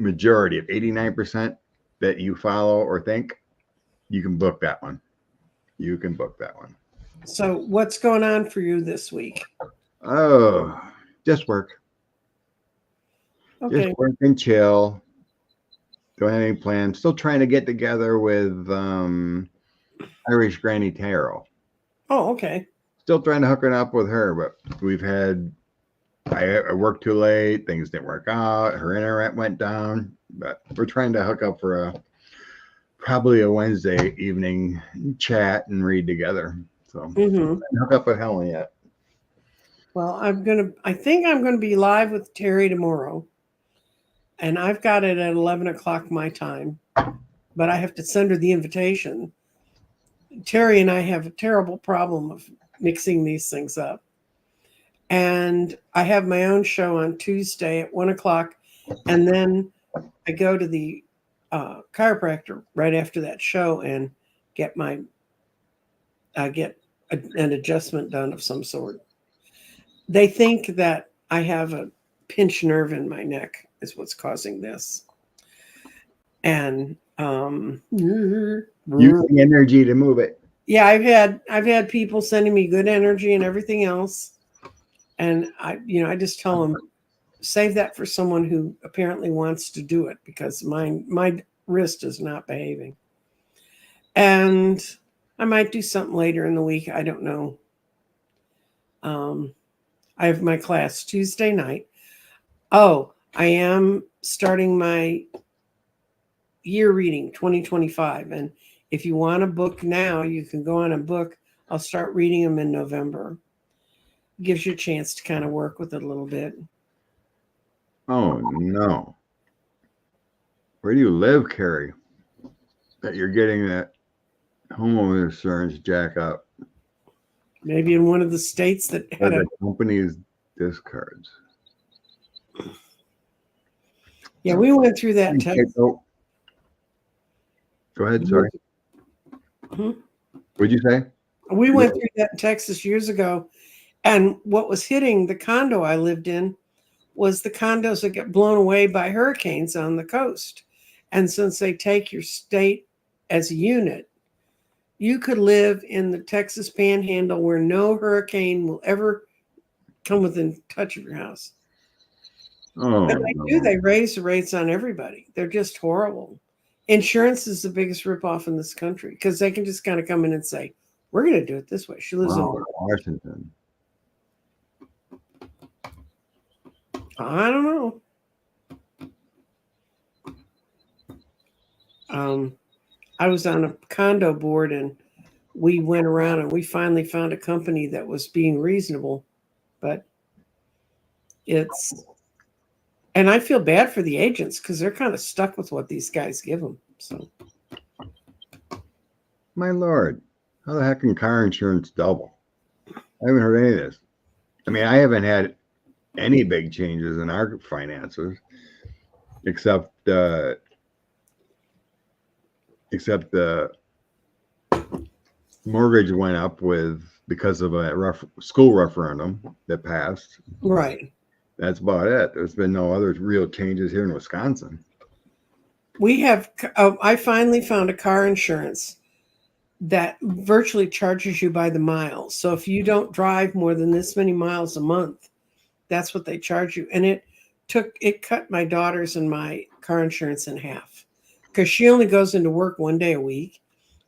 majority of 89% that you follow or think, you can book that one. You can book that one. So what's going on for you this week? Oh, just work. Okay. Just work and chill. Don't have any plans. Still trying to get together with Irish Granny Tarot. Oh, okay. Still trying to hook it up with her, but we've had I worked too late. Things didn't work out. Her internet went down, but we're trying to hook up for probably a Wednesday evening chat and read together. So hook up with Helen yet. Well, I think I'm gonna be live with Terry tomorrow. And I've got it at 11 o'clock my time, but I have to send her the invitation. Terry and I have a terrible problem of mixing these things up. And I have my own show on Tuesday at 1 o'clock. And then I go to the chiropractor right after that show and get an adjustment done of some sort. They think that I have a pinched nerve in my neck is what's causing this. And use the energy to move it. Yeah, I've had people sending me good energy and everything else. And I just tell them, save that for someone who apparently wants to do it, because my wrist is not behaving. And I might do something later in the week. I don't know. I have my class Tuesday night. Oh, I am starting my year reading 2025. And if you want a book now, you can go on a book. I'll start reading them in November. Gives you a chance to kind of work with it a little bit. Oh, no. Where do you live, Carrie? That you're getting that homeowner insurance jack up? Maybe in one of the states that had the company's discards. Yeah, we went through that text. Go ahead, sorry. What'd you say? We went through that in Texas years ago, and what was hitting the condo I lived in was the condos that get blown away by hurricanes on the coast. And since they take your state as a unit, you could live in the Texas Panhandle where no hurricane will ever come within touch of your house. Oh, but they raise the rates on everybody. They're just horrible. Insurance is the biggest ripoff in this country, because they can just kind of come in and say, we're going to do it this way. She lives in Washington. I don't know. I was on a condo board, and we went around and we finally found a company that was being reasonable, but and I feel bad for the agents because they're kind of stuck with what these guys give them. So, my Lord, how the heck can car insurance double? I haven't heard any of this. I mean, I haven't had any big changes in our finances, except the mortgage went up because of a school referendum that passed. Right. That's about it. There's been no other real changes here in Wisconsin. I finally found a car insurance that virtually charges you by the mile. So if you don't drive more than this many miles a month, that's what they charge you. And it cut my daughter's and my car insurance in half, because she only goes into work one day a week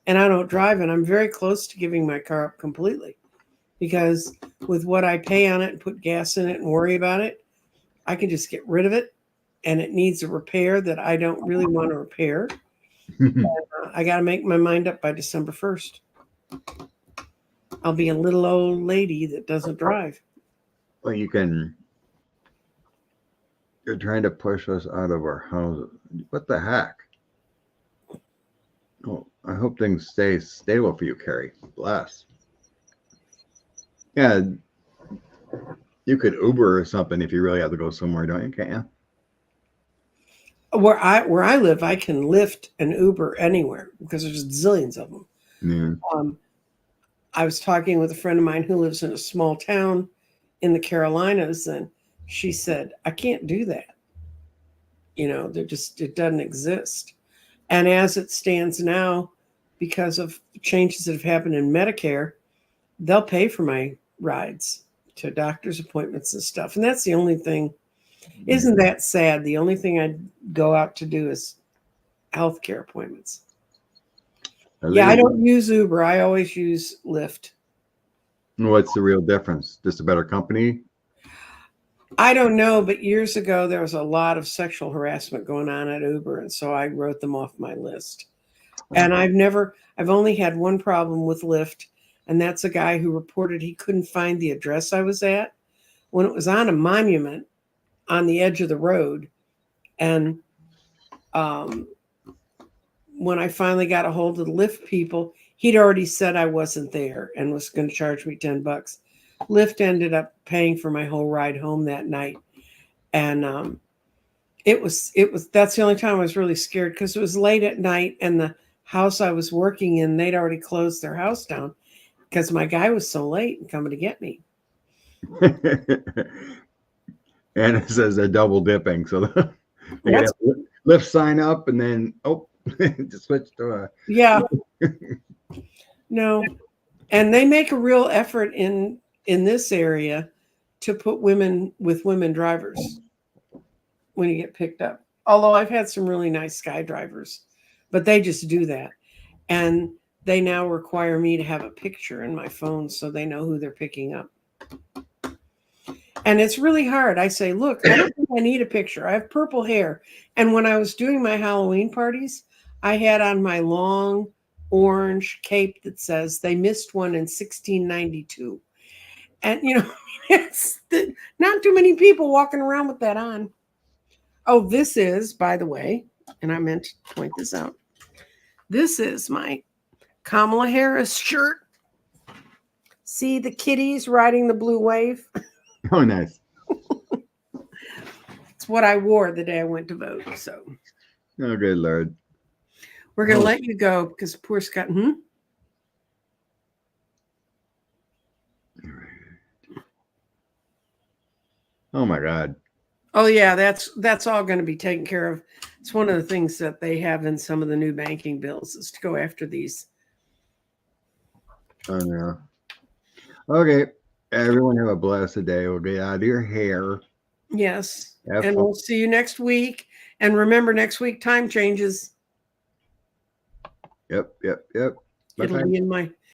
and I don't drive. And I'm very close to giving my car up completely, because with what I pay on it and put gas in it and worry about it, I can just get rid of it. And it needs a repair that I don't really want to repair. I got to make my mind up by December 1st. I'll be a little old lady that doesn't drive. Well, you're trying to push us out of our houses. What the heck? Oh, I hope things stay stable for you, Carrie. Bless. Yeah, you could Uber or something if you really have to go somewhere, don't you? Can't you? Where I live, I can Lyft and Uber anywhere because there's zillions of them. Yeah. I was talking with a friend of mine who lives in a small town in the Carolinas, and she said, I can't do that. it doesn't exist. And as it stands now, because of changes that have happened in Medicare, they'll pay for my rides to doctor's appointments and stuff. And that's the only thing. Isn't that sad? The only thing I go out to do is healthcare appointments. Yeah, I don't use Uber. I always use Lyft. What's the real difference? Just a better company? I don't know, but years ago there was a lot of sexual harassment going on at Uber, and so I wrote them off my list. And I've only had one problem with Lyft, and that's a guy who reported he couldn't find the address I was at when it was on a monument on the edge of the road. And when I finally got a hold of the Lyft people, he'd already said I wasn't there and was going to charge me $10. Lyft ended up paying for my whole ride home that night. And that's the only time I was really scared, because it was late at night and the house I was working in, they'd already closed their house down because my guy was so late and coming to get me. And it says they're double dipping. So they got a Lyft sign up and then, just switch to yeah. No. And they make a real effort in this area to put women with women drivers when you get picked up. Although I've had some really nice Sky drivers, but they just do that. And they now require me to have a picture in my phone so they know who they're picking up. And it's really hard. I say, look, I don't think I need a picture. I have purple hair. And when I was doing my Halloween parties, I had on my long orange cape that says they missed one in 1692. And, it's not too many people walking around with that on. Oh, this is, by the way, and I meant to point this out. This is my Kamala Harris shirt. See the kitties riding the blue wave? Oh, nice. It's what I wore the day I went to vote. So, oh, good Lord. We're going to let you go because poor Scott. Oh my God. Oh yeah, that's all going to be taken care of. It's one of the things that they have in some of the new banking bills is to go after these. Oh no. Okay. Everyone have a blessed day. We'll get out of your hair. Yes. And we'll see you next week. And remember, next week time changes. Yep. It'll be in my